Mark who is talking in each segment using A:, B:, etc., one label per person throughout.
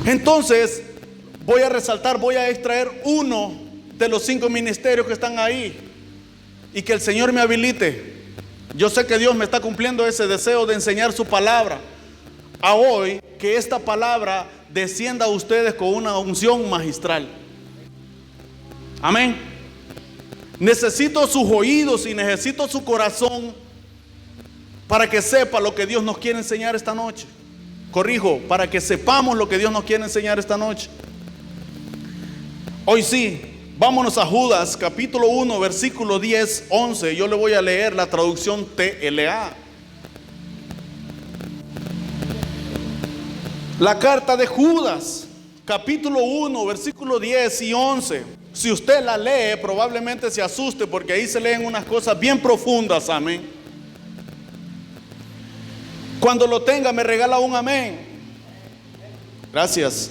A: Entonces, voy a resaltar, voy a extraer uno de los 5 ministerios que están ahí y que el Señor me habilite. Yo sé que Dios me está cumpliendo ese deseo de enseñar su palabra a hoy, que esta palabra descienda a ustedes con una unción magistral. Amén. Necesito sus oídos y necesito su corazón para que sepa lo que Dios nos quiere enseñar esta noche. Corrijo, para que sepamos lo que Dios nos quiere enseñar esta noche. Hoy sí, vámonos a Judas, capítulo 1, versículo 10, 11. Yo le voy a leer la traducción TLA. La carta de Judas, capítulo 1, versículo 10 y 11. Si usted la lee, probablemente se asuste porque ahí se leen unas cosas bien profundas, amén. Cuando lo tenga, me regala un amén. Gracias.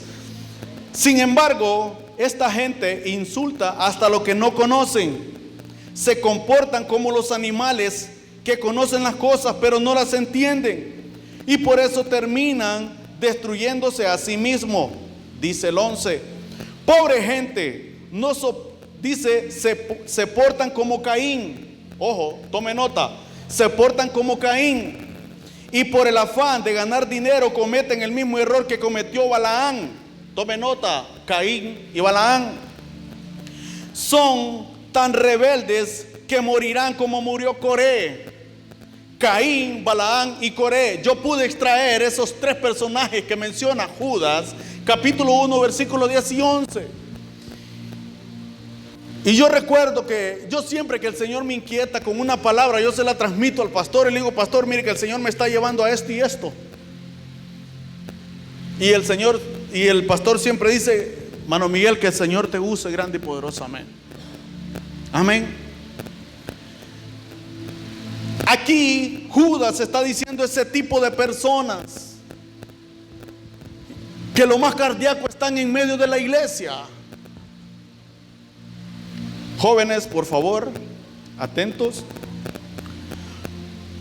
A: Sin embargo, esta gente insulta hasta lo que no conocen. Se comportan como los animales que conocen las cosas, pero no las entienden. Y por eso terminan destruyéndose a sí mismo. Dice el 11. Pobre gente, dice, se portan como Caín. Ojo, tome nota. Se portan como Caín. Y por el afán de ganar dinero cometen el mismo error que cometió Balaán. Tome nota, Caín y Balaán. Son tan rebeldes que morirán como murió Coré. Caín, Balaán y Coré. Yo pude extraer esos 3 personajes que menciona Judas, capítulo 1, versículos 10 y 11. Y yo recuerdo que yo siempre que el Señor me inquieta con una palabra, yo se la transmito al pastor y le digo: pastor, mire que el Señor me está llevando a esto y esto. Y el pastor siempre dice: mano Miguel, que el Señor te use grande y poderosamente. Amén. Aquí Judas está diciendo ese tipo de personas que lo más cardíaco están en medio de la iglesia. Jóvenes, por favor, atentos.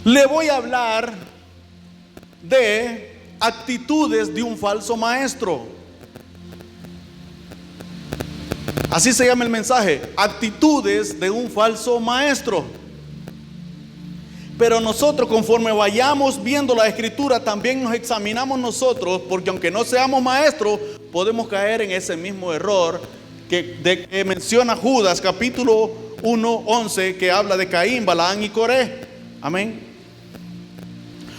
A: Le voy a hablar de actitudes de un falso maestro. Así se llama el mensaje: actitudes de un falso maestro. Pero nosotros, conforme vayamos viendo la escritura, también nos examinamos nosotros, porque aunque no seamos maestros, podemos caer en ese mismo error que menciona Judas, capítulo 1, 11, que habla de Caín, Balaán y Coré. Amén.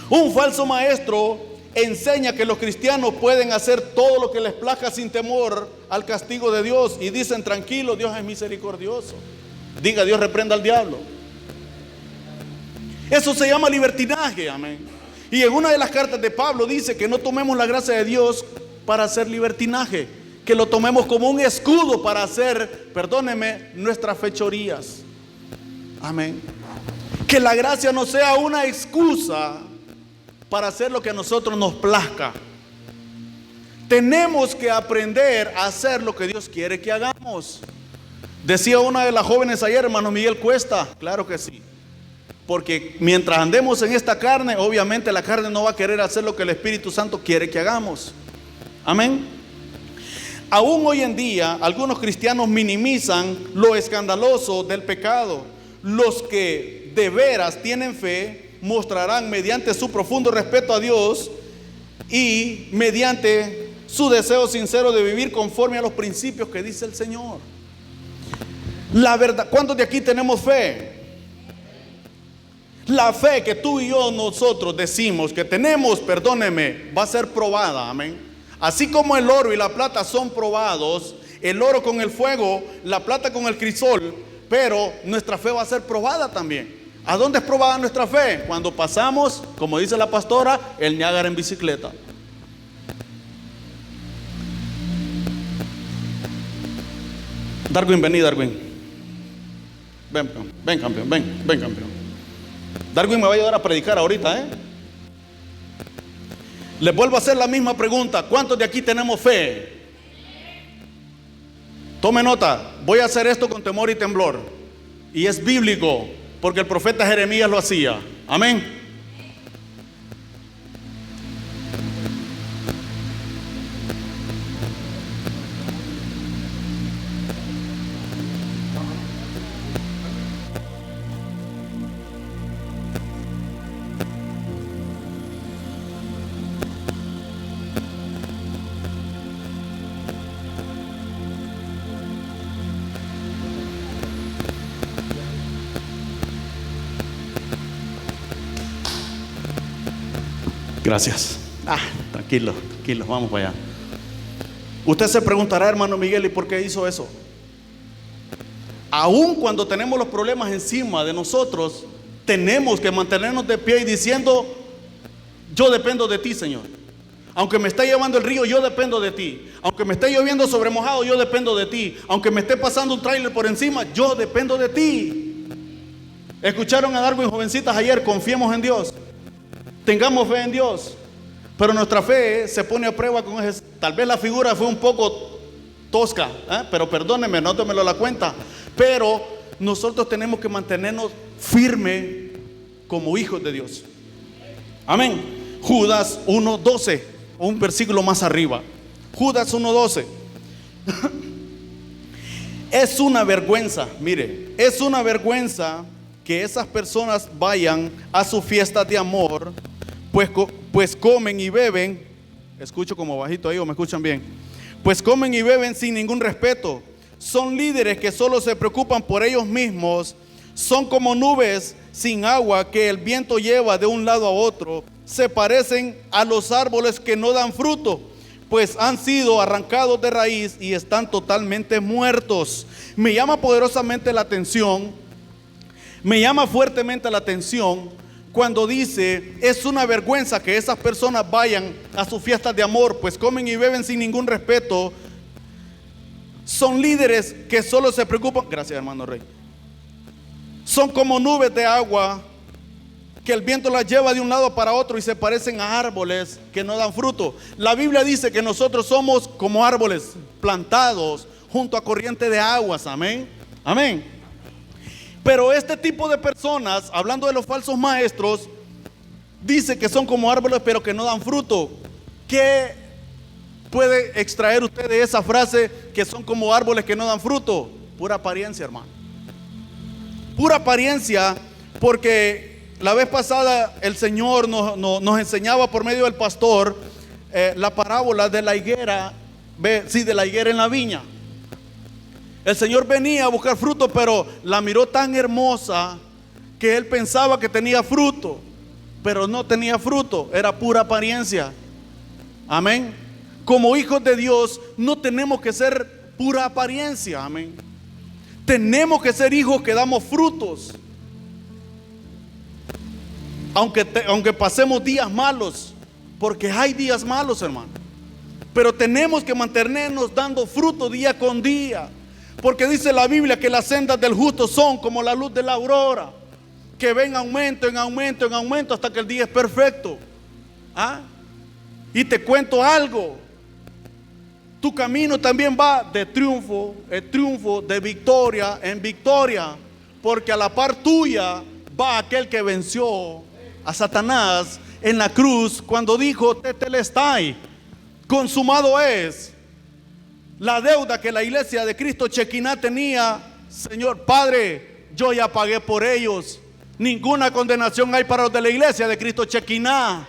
A: Un falso maestro enseña que los cristianos pueden hacer todo lo que les plazca sin temor al castigo de Dios, y dicen: tranquilo, Dios es misericordioso. Diga: Dios reprenda al diablo. Eso se llama libertinaje, amén. Y en una de las cartas de Pablo dice que no tomemos la gracia de Dios para hacer libertinaje, que lo tomemos como un escudo para hacer, perdóneme, nuestras fechorías. Amén. Que la gracia no sea una excusa para hacer lo que a nosotros nos plazca. Tenemos que aprender a hacer lo que Dios quiere que hagamos. Decía una de las jóvenes ayer, hermano Miguel Cuesta, claro que sí. Porque mientras andemos en esta carne, obviamente la carne no va a querer hacer lo que el Espíritu Santo quiere que hagamos. Amén. Aún hoy en día, algunos cristianos minimizan lo escandaloso del pecado. Los que de veras tienen fe mostrarán mediante su profundo respeto a Dios y mediante su deseo sincero de vivir conforme a los principios que dice el Señor. La verdad, ¿cuántos de aquí tenemos fe? La fe que tú y yo nosotros decimos que tenemos, perdóneme, va a ser probada, amén. Así como el oro y la plata son probados, el oro con el fuego, la plata con el crisol, pero nuestra fe va a ser probada también. ¿A dónde es probada nuestra fe? Cuando pasamos, como dice la pastora, el Niágara en bicicleta. Darwin, vení, Darwin. Ven campeón, ven campeón. Darwin me va a ayudar a predicar ahorita, Les vuelvo a hacer la misma pregunta: ¿cuántos de aquí tenemos fe? Tome nota, voy a hacer esto con temor y temblor. Y es bíblico, porque el profeta Jeremías lo hacía. Amén. Gracias. Tranquilo, vamos para allá. Usted se preguntará, hermano Miguel, ¿y por qué hizo eso? Aún cuando tenemos los problemas encima de nosotros, tenemos que mantenernos de pie y diciendo: yo dependo de ti, Señor. Aunque me esté llevando el río, yo dependo de ti. Aunque me esté lloviendo sobre mojado, yo dependo de ti. Aunque me esté pasando un tráiler por encima, yo dependo de ti. Escucharon a Darwin, jovencitas, ayer: confiemos en Dios, tengamos fe en Dios. Pero nuestra fe se pone a prueba con ese. Tal vez la figura fue un poco tosca, pero perdónenme, no tómelo a la cuenta. Pero nosotros tenemos que mantenernos firmes como hijos de Dios. Amén. Judas 1:12, un versículo más arriba. Judas 1:12. Es una vergüenza, mire, es una vergüenza que esas personas vayan a sus fiestas de amor, pues comen y beben. Escucho como bajito ahí, o me escuchan bien. Pues comen y beben sin ningún respeto. Son líderes que solo se preocupan por ellos mismos. Son como nubes sin agua que el viento lleva de un lado a otro. Se parecen a los árboles que no dan fruto, pues han sido arrancados de raíz y están totalmente muertos. Me llama poderosamente la atención, me llama fuertemente la atención cuando dice: es una vergüenza que esas personas vayan a sus fiestas de amor, pues comen y beben sin ningún respeto. Son líderes que solo se preocupan. Gracias, hermano Rey. Son como nubes de agua que el viento las lleva de un lado para otro y se parecen a árboles que no dan fruto. La Biblia dice que nosotros somos como árboles plantados junto a corriente de aguas. Amén. Amén. Pero este tipo de personas, hablando de los falsos maestros, dice que son como árboles pero que no dan fruto. ¿Qué puede extraer usted de esa frase, que son como árboles que no dan fruto? Pura apariencia, hermano. Pura apariencia, porque la vez pasada el Señor nos enseñaba por medio del pastor la parábola de la higuera, de la higuera en la viña. El Señor venía a buscar fruto, pero la miró tan hermosa que él pensaba que tenía fruto, pero no tenía fruto, era pura apariencia. Amén. Como hijos de Dios no tenemos que ser pura apariencia. Amén. Tenemos que ser hijos que damos frutos. Aunque pasemos días malos, porque hay días malos, hermano, pero tenemos que mantenernos dando fruto día con día, porque dice la Biblia que las sendas del justo son como la luz de la aurora, que ven aumento en aumento en aumento hasta que el día es perfecto. Y te cuento algo: tu camino también va de triunfo en triunfo, de victoria en victoria, porque a la par tuya va aquel que venció a Satanás en la cruz cuando dijo: tetelestai, consumado es. La deuda que la iglesia de Cristo Chequiná tenía, Señor Padre, yo ya pagué por ellos. Ninguna condenación hay para los de la iglesia de Cristo Chequiná.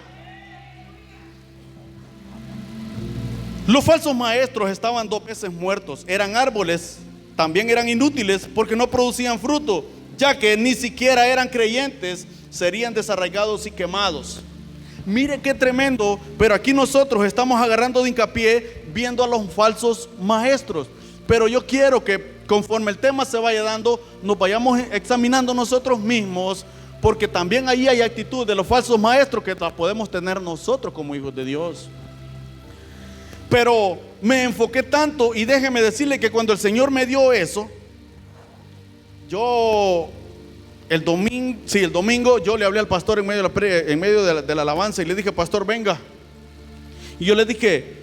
A: Los falsos maestros estaban 2 veces muertos. Eran árboles, también eran inútiles porque no producían fruto, ya que ni siquiera eran creyentes. Serían desarraigados y quemados. Mire qué tremendo. Pero aquí nosotros estamos agarrando de hincapié viendo a los falsos maestros. Pero yo quiero que conforme el tema se vaya dando, nos vayamos examinando nosotros mismos, porque también ahí hay actitud de los falsos maestros que la podemos tener nosotros como hijos de Dios. Pero me enfoqué tanto, y déjeme decirle que cuando el Señor me dio eso, el domingo yo le hablé al pastor en medio de la alabanza y le dije: pastor, venga. Y yo le dije: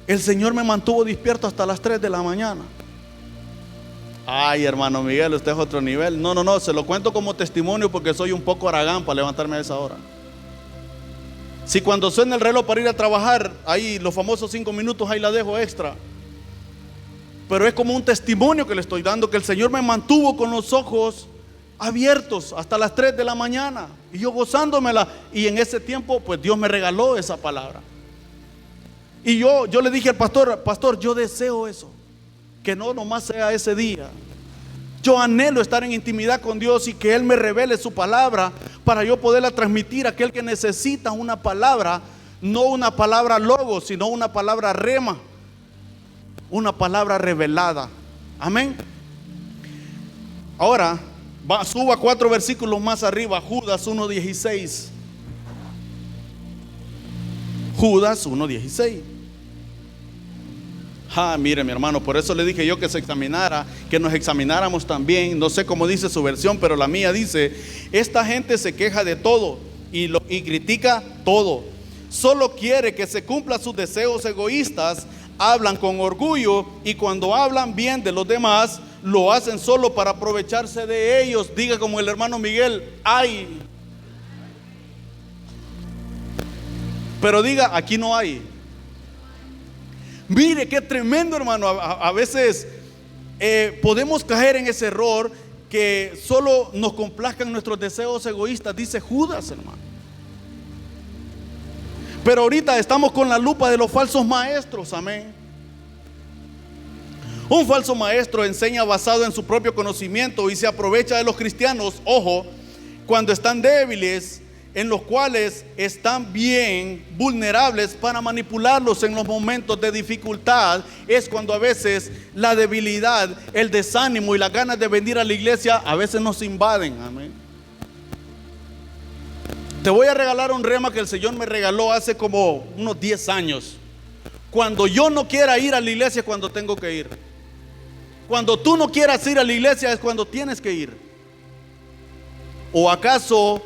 A: el Señor me mantuvo despierto hasta las 3 de la mañana. Ay, hermano Miguel, usted es otro nivel. No, se lo cuento como testimonio porque soy un poco haragán para levantarme a esa hora. Si cuando suena el reloj para ir a trabajar, ahí los famosos 5 minutos, ahí la dejo extra. Pero es como un testimonio que le estoy dando, que el Señor me mantuvo con los ojos abiertos hasta las 3 de la mañana y yo gozándomela. Y en ese tiempo pues Dios me regaló esa palabra. Y yo le dije al pastor: pastor, yo deseo eso, que no nomás sea ese día. Yo anhelo estar en intimidad con Dios y que Él me revele su palabra para yo poderla transmitir a aquel que necesita una palabra, no una palabra logos, sino una palabra rema, una palabra revelada. Amén. Ahora, suba 4 versículos más arriba, Judas 1:16. Judas 1:16. Mire mi hermano, por eso le dije yo que se examinara, que nos examináramos también. No sé cómo dice su versión, pero la mía dice: esta gente se queja de todo y critica todo. Solo quiere que se cumplan sus deseos egoístas. Hablan con orgullo y cuando hablan bien de los demás, lo hacen solo para aprovecharse de ellos. Diga como el hermano Miguel: ay. Pero diga: aquí no hay. Mire qué tremendo, hermano. A veces podemos caer en ese error que solo nos complazcan nuestros deseos egoístas, dice Judas, hermano. Pero ahorita estamos con la lupa de los falsos maestros. Amén. Un falso maestro enseña basado en su propio conocimiento y se aprovecha de los cristianos, ojo, cuando están débiles, en los cuales están bien vulnerables, para manipularlos en los momentos de dificultad. Es cuando a veces la debilidad, el desánimo y las ganas de venir a la iglesia a veces nos invaden. Amén. Te voy a regalar un rema que el Señor me regaló hace como unos 10 años. Cuando yo no quiera ir a la iglesia es cuando tengo que ir. Cuando tú no quieras ir a la iglesia es cuando tienes que ir. ¿O acaso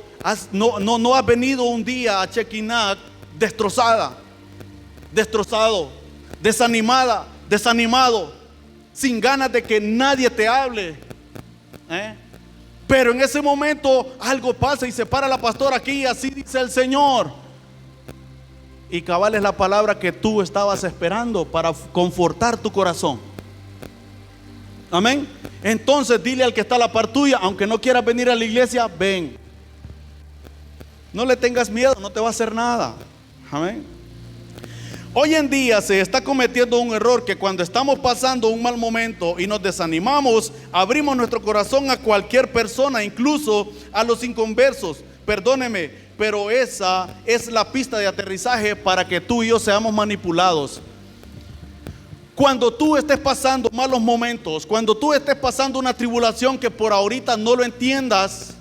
A: no has venido un día a Chequinac destrozada, destrozado, desanimada, desanimado, sin ganas de que nadie te hable? Pero en ese momento algo pasa y se para la pastora aquí y así dice el Señor. Y cabal es la palabra que tú estabas esperando para confortar tu corazón. Amén. Entonces dile al que está a la par tuya: aunque no quieras venir a la iglesia, ven. No le tengas miedo, no te va a hacer nada. Amén. Hoy en día se está cometiendo un error que cuando estamos pasando un mal momento y nos desanimamos, abrimos nuestro corazón a cualquier persona, incluso a los inconversos. Perdóneme, pero esa es la pista de aterrizaje para que tú y yo seamos manipulados. Cuando tú estés pasando malos momentos, cuando tú estés pasando una tribulación que por ahorita no lo entiendas,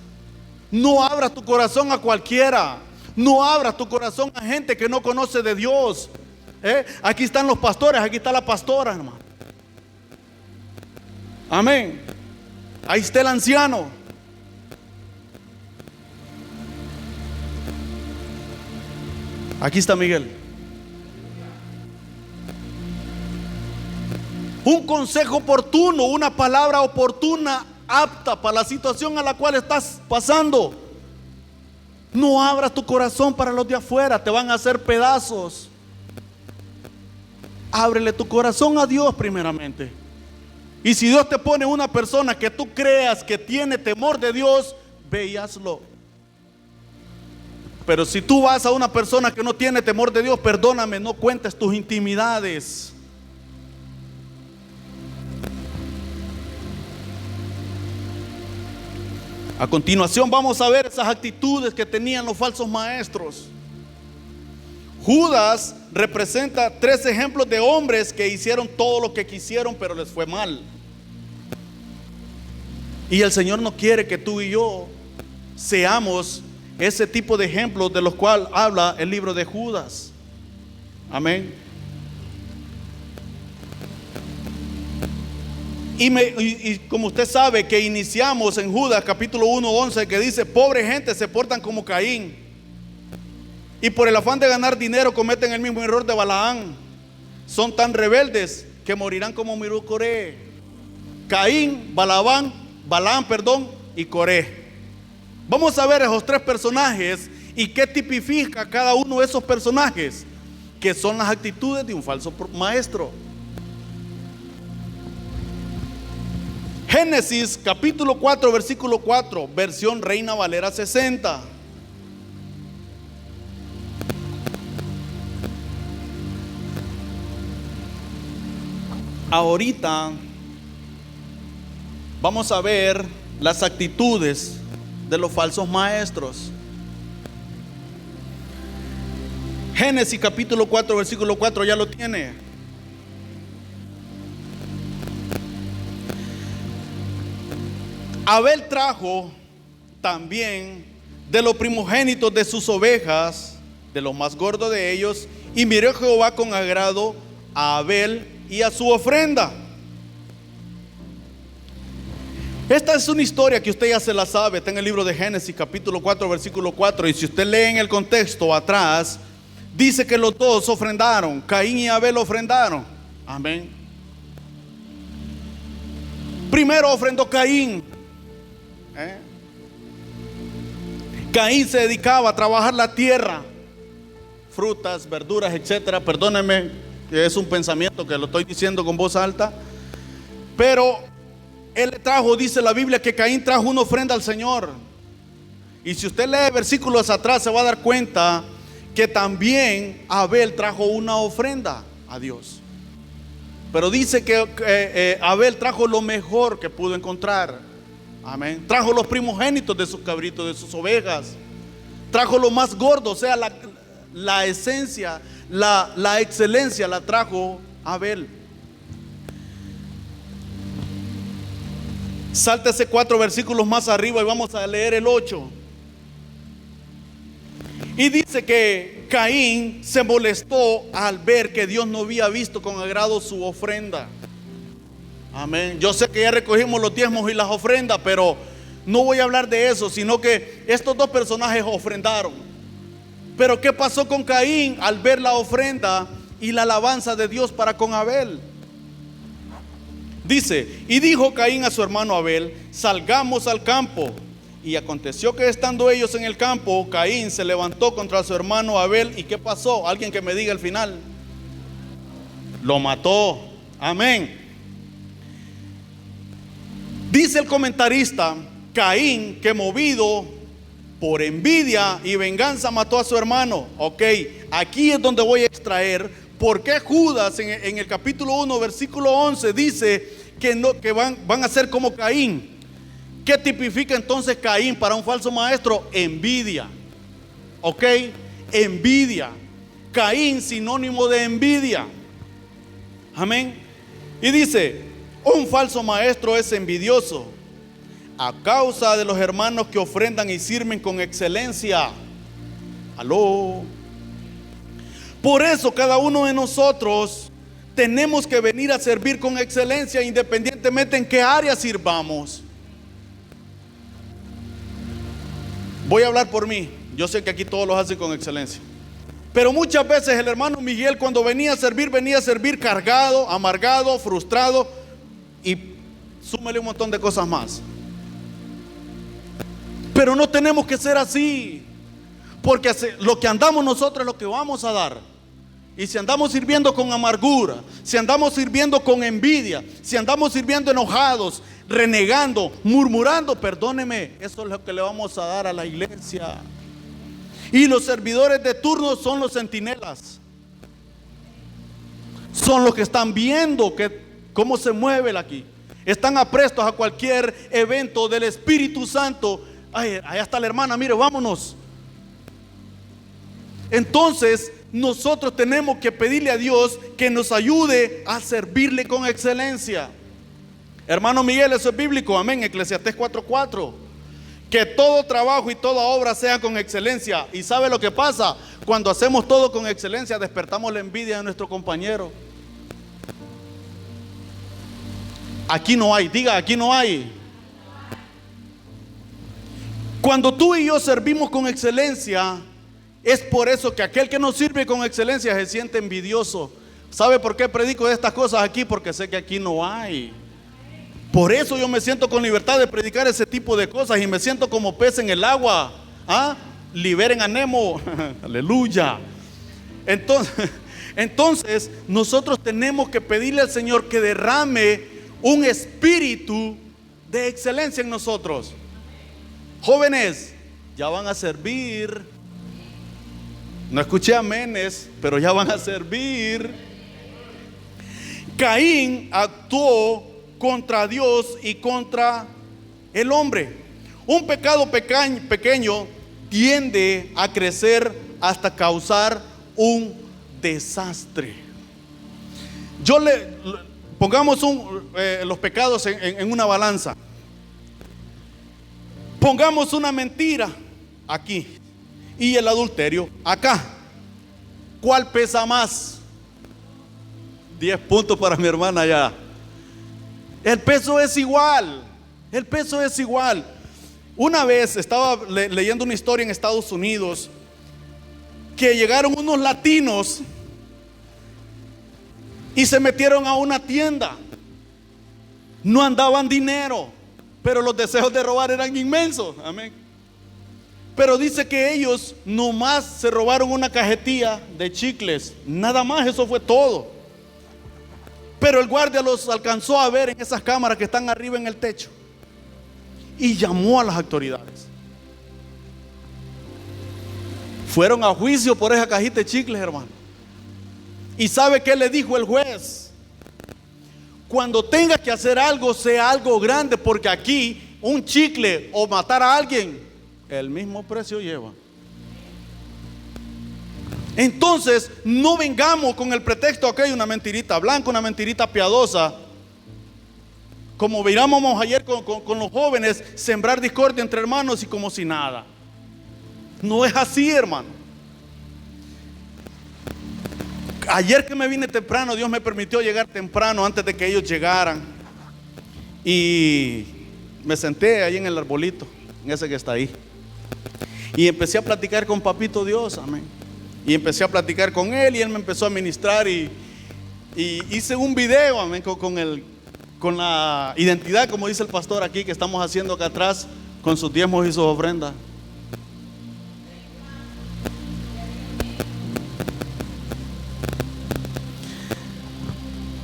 A: no abras tu corazón a cualquiera. No abras tu corazón a gente que no conoce de Dios. Aquí están los pastores, aquí está la pastora, hermano. Amén. Ahí está el anciano. Aquí está Miguel. Un consejo oportuno, una palabra oportuna, apta para la situación a la cual estás pasando. No abras tu corazón para los de afuera, te van a hacer pedazos. Ábrele tu corazón a Dios primeramente. Y si Dios te pone una persona que tú creas que tiene temor de Dios, ve y hazlo. Pero si tú vas a una persona que no tiene temor de Dios, perdóname, no cuentes tus intimidades. A continuación vamos a ver esas actitudes que tenían los falsos maestros. Judas representa 3 ejemplos de hombres que hicieron todo lo que quisieron, pero les fue mal. Y el Señor no quiere que tú y yo seamos ese tipo de ejemplos de los cuales habla el libro de Judas. Amén. Y como usted sabe que iniciamos en Judas capítulo 1:11, que dice: pobre gente, se portan como Caín, y por el afán de ganar dinero cometen el mismo error de Balaán. Son tan rebeldes que morirán como miró Coré. Caín, Balaán, y Coré. Vamos a ver esos 3 personajes y qué tipifica cada uno de esos personajes, que son las actitudes de un falso maestro. Génesis capítulo 4 versículo 4, versión Reina Valera 60. Ahorita vamos a ver las actitudes de los falsos maestros. Génesis capítulo 4, versículo 4, ya lo tiene. Abel trajo también de los primogénitos de sus ovejas, de los más gordos de ellos, y miró Jehová con agrado a Abel y a su ofrenda. Esta es una historia que usted ya se la sabe, está en el libro de Génesis capítulo 4, versículo 4, y si usted lee en el contexto atrás, dice que los dos ofrendaron, Caín y Abel ofrendaron. Amén. Primero ofrendó Caín. Caín se dedicaba a trabajar la tierra, frutas, verduras, etcétera. Perdónenme, es un pensamiento que lo estoy diciendo con voz alta, pero él trajo, dice la Biblia, que Caín trajo una ofrenda al Señor. Y si usted lee versículos atrás, se va a dar cuenta que también Abel trajo una ofrenda a Dios. Pero dice que Abel trajo lo mejor que pudo encontrar. Amén. Trajo los primogénitos de sus cabritos, de sus ovejas. Trajo lo más gordo, o sea, la esencia, la excelencia la trajo Abel. Sáltese 4 versículos más arriba y vamos a leer el 8. Y dice que Caín se molestó al ver que Dios no había visto con agrado su ofrenda. Amén. Yo sé que ya recogimos los diezmos y las ofrendas, pero no voy a hablar de eso, sino que estos dos personajes ofrendaron. Pero ¿qué pasó con Caín al ver la ofrenda y la alabanza de Dios para con Abel? Dice, y dijo Caín a su hermano Abel, salgamos al campo. Y aconteció que estando ellos en el campo, Caín se levantó contra su hermano Abel. ¿Y qué pasó? Alguien que me diga el final. Lo mató. Amén. Dice el comentarista, Caín, que movido por envidia y venganza mató a su hermano. Ok, aquí es donde voy a extraer por qué Judas en el capítulo 1, versículo 11 dice que van a ser como Caín. ¿Qué tipifica entonces Caín para un falso maestro? Envidia. Ok, envidia. Caín, sinónimo de envidia. Amén. Y dice, un falso maestro es envidioso a causa de los hermanos que ofrendan y sirven con excelencia. Aló. Por eso cada uno de nosotros tenemos que venir a servir con excelencia, independientemente en qué área sirvamos. Voy a hablar por mí. Yo sé que aquí todos los hacen con excelencia, pero muchas veces el hermano Miguel, cuando venía a servir cargado, amargado, frustrado, y súmele un montón de cosas más. Pero no tenemos que ser así, porque lo que andamos nosotros es lo que vamos a dar. Y si andamos sirviendo con amargura, si andamos sirviendo con envidia, si andamos sirviendo enojados, renegando, murmurando, perdóneme, eso es lo que le vamos a dar a la iglesia. Y los servidores de turno son los centinelas, son los que están viendo cómo se mueve aquí. Están aprestos a cualquier evento del Espíritu Santo. Ay, allá está la hermana, mire, vámonos. Entonces nosotros tenemos que pedirle a Dios que nos ayude a servirle con excelencia. Hermano Miguel, eso es bíblico, amén. Eclesiastés 4:4. Que todo trabajo y toda obra sea con excelencia. ¿Y sabe lo que pasa? Cuando hacemos todo con excelencia, despertamos la envidia de nuestro compañero. Aquí no hay, diga, aquí no hay. Cuando tú y yo servimos con excelencia, es por eso que aquel que no sirve con excelencia se siente envidioso. ¿Sabe por qué predico de estas cosas aquí? Porque sé que aquí no hay. Por eso yo me siento con libertad de predicar ese tipo de cosas y me siento como pez en el agua. ¿Ah? Liberen a Nemo. Aleluya. Entonces nosotros tenemos que pedirle al Señor que derrame un espíritu de excelencia en nosotros. Jóvenes, ya van a servir. No escuché amenes, pero ya van a servir. Caín actuó contra Dios y contra el hombre. Un pecado pequeño tiende a crecer hasta causar un desastre. Pongamos los pecados en una balanza. Pongamos una mentira aquí y el adulterio acá. ¿Cuál pesa más? 10 puntos para mi hermana ya. El peso es igual. El peso es igual. Una vez estaba leyendo una historia en Estados Unidos que llegaron unos latinos y se metieron a una tienda. No andaban dinero, pero los deseos de robar eran inmensos. Amén. Pero dice que ellos nomás se robaron una cajetilla de chicles. Nada más, eso fue todo. Pero el guardia los alcanzó a ver en esas cámaras que están arriba en el techo y llamó a las autoridades. Fueron a juicio por esa cajita de chicles, hermano. ¿Y sabe qué le dijo el juez? Cuando tengas que hacer algo, sea algo grande, porque aquí un chicle o matar a alguien, el mismo precio lleva. Entonces, no vengamos con el pretexto que hay una mentirita blanca, una mentirita piadosa. Como mirábamos ayer con los jóvenes, sembrar discordia entre hermanos y como si nada. No es así, hermano. Ayer que me vine temprano, Dios me permitió llegar temprano antes de que ellos llegaran. Y me senté ahí en el arbolito, en ese que está ahí. Y empecé a platicar con Papito Dios, amén. Y empecé a platicar con él y él me empezó a ministrar y hice un video, amén, con la identidad, como dice el pastor aquí, que estamos haciendo acá atrás, con sus diezmos y sus ofrendas.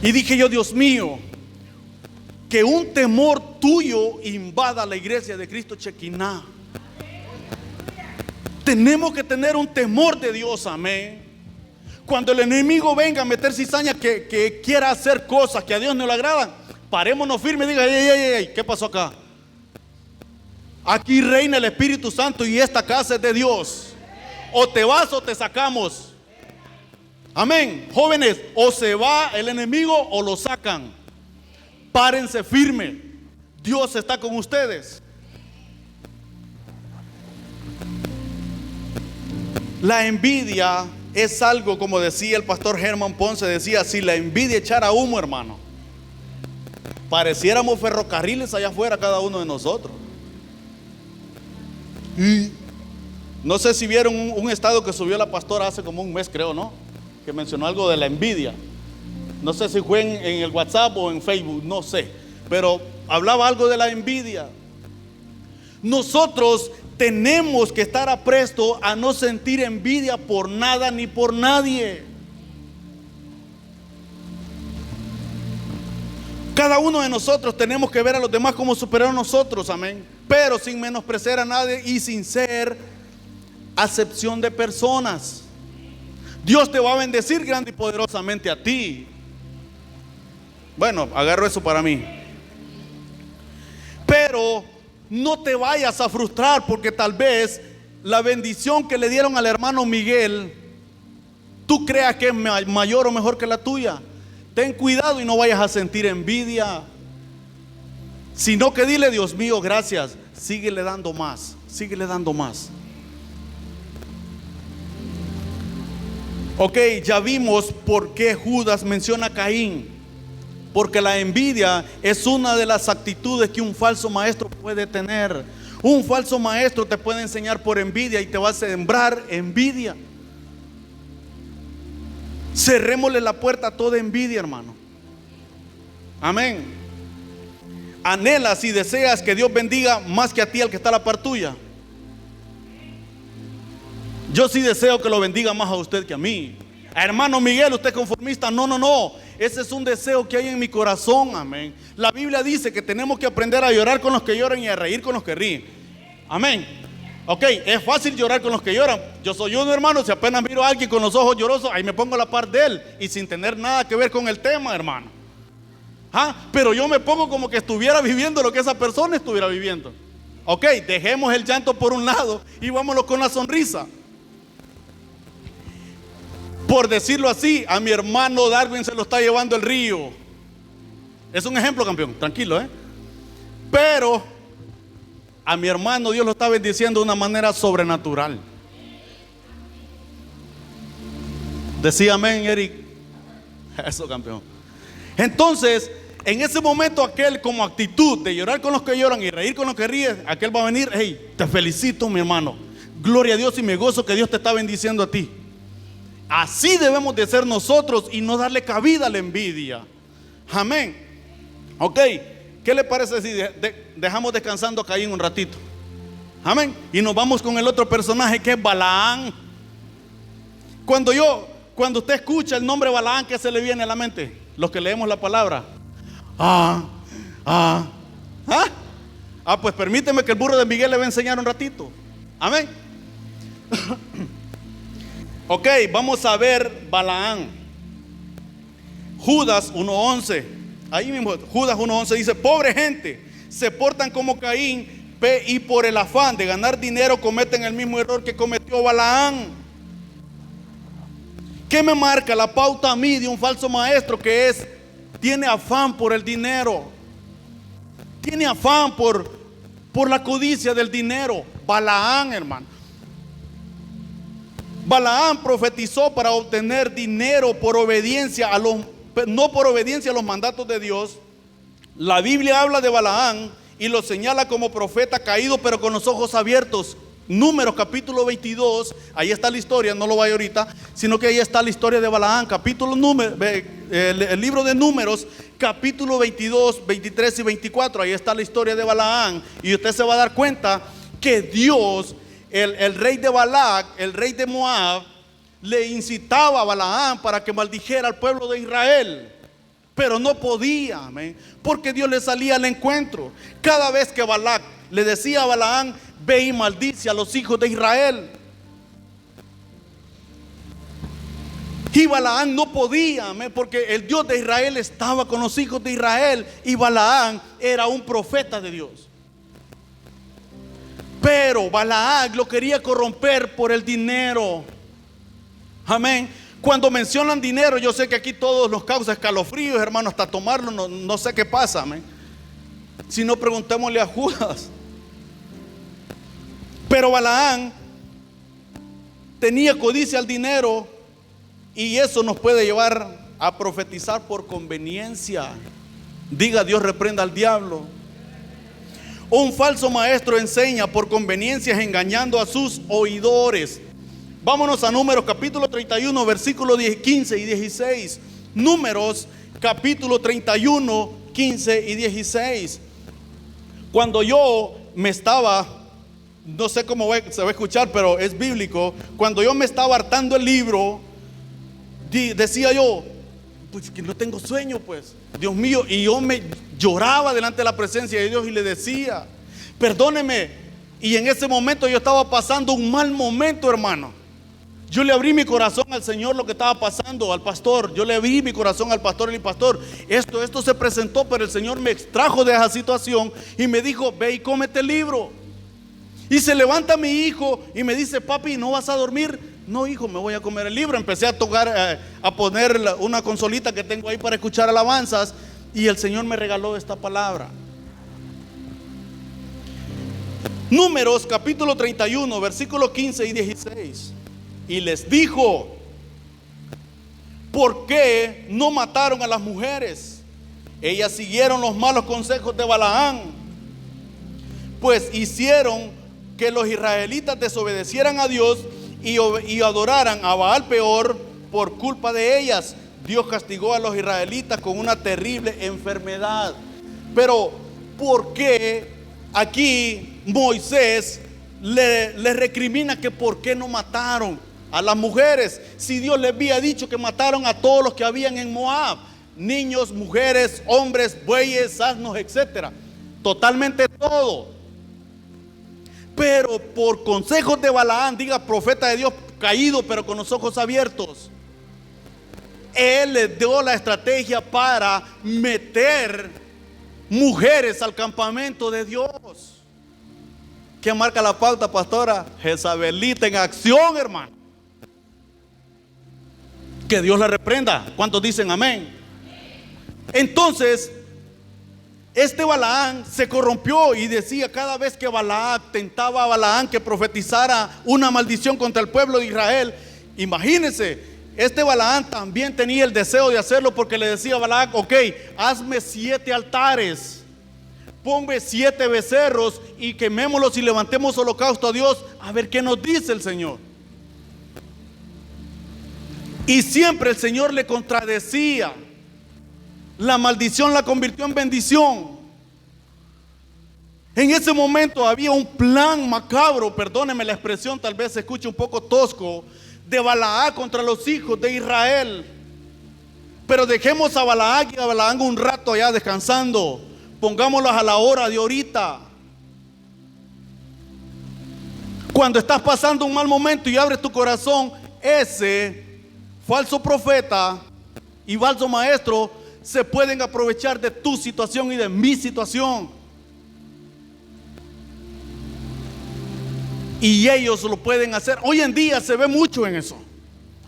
A: Y dije yo, Dios mío, que un temor tuyo invada la iglesia de Cristo Chequiná. Tenemos que tener un temor de Dios, amén. Cuando el enemigo venga a meter cizaña que quiera hacer cosas que a Dios no le agradan, parémonos firmes y diga, ey, ¿qué pasó acá? Aquí reina el Espíritu Santo y esta casa es de Dios. O te vas o te sacamos. Amén. Jóvenes, o se va el enemigo o lo sacan. Párense firme. Dios está con ustedes. La envidia es algo, como decía el pastor Germán Ponce, decía, si la envidia echara humo, hermano, pareciéramos ferrocarriles allá afuera cada uno de nosotros. Y no sé si vieron un estado que subió la pastora hace como un mes, creo, ¿no? Que mencionó algo de la envidia. No sé si fue en el WhatsApp o en Facebook, no sé, pero hablaba algo de la envidia. Nosotros tenemos que estar apresto a no sentir envidia por nada ni por nadie. Cada uno de nosotros tenemos que ver a los demás como superiores a nosotros, amén. Pero sin menospreciar a nadie y sin ser acepción de personas. Dios te va a bendecir grande y poderosamente a ti. Bueno, agarro eso para mí. Pero no te vayas a frustrar porque tal vez la bendición que le dieron al hermano Miguel, tú creas que es mayor o mejor que la tuya. Ten cuidado y no vayas a sentir envidia, sino que dile, Dios mío, gracias, síguele dando más, síguele dando más. Ok, ya vimos por qué Judas menciona a Caín. Porque la envidia es una de las actitudes que un falso maestro puede tener. Un falso maestro te puede enseñar por envidia y te va a sembrar envidia. Cerrémosle la puerta a toda envidia, hermano. Amén. Anhelas y deseas que Dios bendiga más que a ti al que está a la par tuya. Yo sí deseo que lo bendiga más a usted que a mí. Hermano Miguel, usted es conformista. No. Ese es un deseo que hay en mi corazón, amén. La Biblia dice que tenemos que aprender a llorar con los que lloran y a reír con los que ríen. Amén. Ok, es fácil llorar con los que lloran. Yo soy uno, hermano, si apenas miro a alguien con los ojos llorosos, ahí me pongo a la par de él y sin tener nada que ver con el tema, hermano. Pero yo me pongo como que estuviera viviendo lo que esa persona estuviera viviendo. Ok, dejemos el llanto por un lado y vámonos con la sonrisa. Por decirlo así, a mi hermano Darwin se lo está llevando el río. Es un ejemplo, campeón, tranquilo, Pero a mi hermano Dios lo está bendiciendo de una manera sobrenatural. Decía amén, Eric. Eso, campeón. Entonces, en ese momento aquel, como actitud de llorar con los que lloran y reír con los que ríen, aquel va a venir: hey, te felicito, mi hermano, gloria a Dios, y me gozo que Dios te está bendiciendo a ti. Así debemos de ser nosotros y no darle cabida a la envidia. Amén. Ok, ¿qué le parece si dejamos descansando a Caín un ratito? Amén. Y nos vamos con el otro personaje, que es Balaán. Cuando usted escucha el nombre Balaán, ¿qué se le viene a la mente? Los que leemos la palabra. Pues permíteme que el burro de Miguel le va a enseñar un ratito. Amén. Ok, vamos a ver Balaán. Judas 1:11. Ahí mismo, Judas 1:11 dice: pobre gente, se portan como Caín, y por el afán de ganar dinero cometen el mismo error que cometió Balaán. ¿Qué me marca la pauta a mí de un falso maestro? Que tiene afán por el dinero, tiene afán por la codicia del dinero. Balaán, hermano. Balaán profetizó para obtener dinero por obediencia no por obediencia a los mandatos de Dios. La Biblia habla de Balaán y lo señala como profeta caído, pero con los ojos abiertos. Números capítulo 22, ahí está la historia, no lo vaya ahorita, sino que ahí está la historia de Balaán. El libro de Números, capítulo 22, 23 y 24, ahí está la historia de Balaán. Y usted se va a dar cuenta que Dios, el rey de Balac, el rey de Moab, le incitaba a Balaán para que maldijera al pueblo de Israel. Pero no podía, amén, porque Dios le salía al encuentro. Cada vez que Balac le decía a Balaán: ve y maldice a los hijos de Israel, y Balaán no podía, amén, porque el Dios de Israel estaba con los hijos de Israel, y Balaán era un profeta de Dios. Pero Balaán lo quería corromper por el dinero. Amén. Cuando mencionan dinero, yo sé que aquí todos nos causa escalofríos, hermano, hasta tomarlo, no sé qué pasa, amén. Si no, preguntémosle a Judas. Pero Balaán tenía codicia al dinero, y eso nos puede llevar a profetizar por conveniencia. Diga: Dios reprenda al diablo. Un falso maestro enseña por conveniencias, engañando a sus oidores. Vámonos a Números capítulo 31, versículos 15 y 16. Números capítulo 31, 15 y 16. Cuando yo me estaba, no sé cómo se va a escuchar, pero es bíblico. Cuando yo me estaba hartando el libro, decía yo: pues que no tengo sueño, pues, Dios mío. Y yo me lloraba delante de la presencia de Dios y le decía: perdóneme. Y en ese momento yo estaba pasando un mal momento, hermano. Yo le abrí mi corazón al Señor, lo que estaba pasando, al pastor. Yo le abrí mi corazón al pastor, y el pastor: esto se presentó, pero el Señor me extrajo de esa situación y me dijo: ve y cómete el libro. Y se levanta mi hijo y me dice: papi, ¿no vas a dormir? No, hijo, me voy a comer el libro. Empecé a tocar, a poner una consolita que tengo ahí para escuchar alabanzas, y el Señor me regaló esta palabra. Números capítulo 31, versículos 15 y 16. Y les dijo: ¿por qué no mataron a las mujeres? Ellas siguieron los malos consejos de Balaán, pues hicieron que los israelitas desobedecieran a Dios y adoraran a Baal Peor. Por culpa de ellas, Dios castigó a los israelitas con una terrible enfermedad. Pero ¿por qué aquí Moisés le recrimina que por qué no mataron a las mujeres, si Dios les había dicho que mataron a todos los que habían en Moab? Niños, mujeres, hombres, bueyes, asnos, etcétera, totalmente todo. Pero por consejos de Balaán, diga profeta de Dios caído, pero con los ojos abiertos, Él les dio la estrategia para meter mujeres al campamento de Dios. ¿Qué marca la pauta, pastora? Jezabelita en acción, hermano. Que Dios la reprenda. ¿Cuántos dicen amén? Entonces, este Balaán se corrompió y decía cada vez que Balac tentaba a Balaán que profetizara una maldición contra el pueblo de Israel. Imagínense, este Balaán también tenía el deseo de hacerlo, porque le decía a Balac: ok, hazme 7 altares, ponme 7 becerros y quemémoslos y levantemos holocausto a Dios, a ver qué nos dice el Señor. Y siempre el Señor le contradecía. La maldición la convirtió en bendición. En ese momento había un plan macabro, perdónenme la expresión, tal vez se escuche un poco tosco, de Balac contra los hijos de Israel. Pero dejemos a Balac y a Balaam un rato allá descansando. Pongámoslos a la hora de ahorita. Cuando estás pasando un mal momento y abres tu corazón, ese falso profeta y falso maestro se pueden aprovechar de tu situación y de mi situación. Y ellos lo pueden hacer. Hoy en día se ve mucho en eso.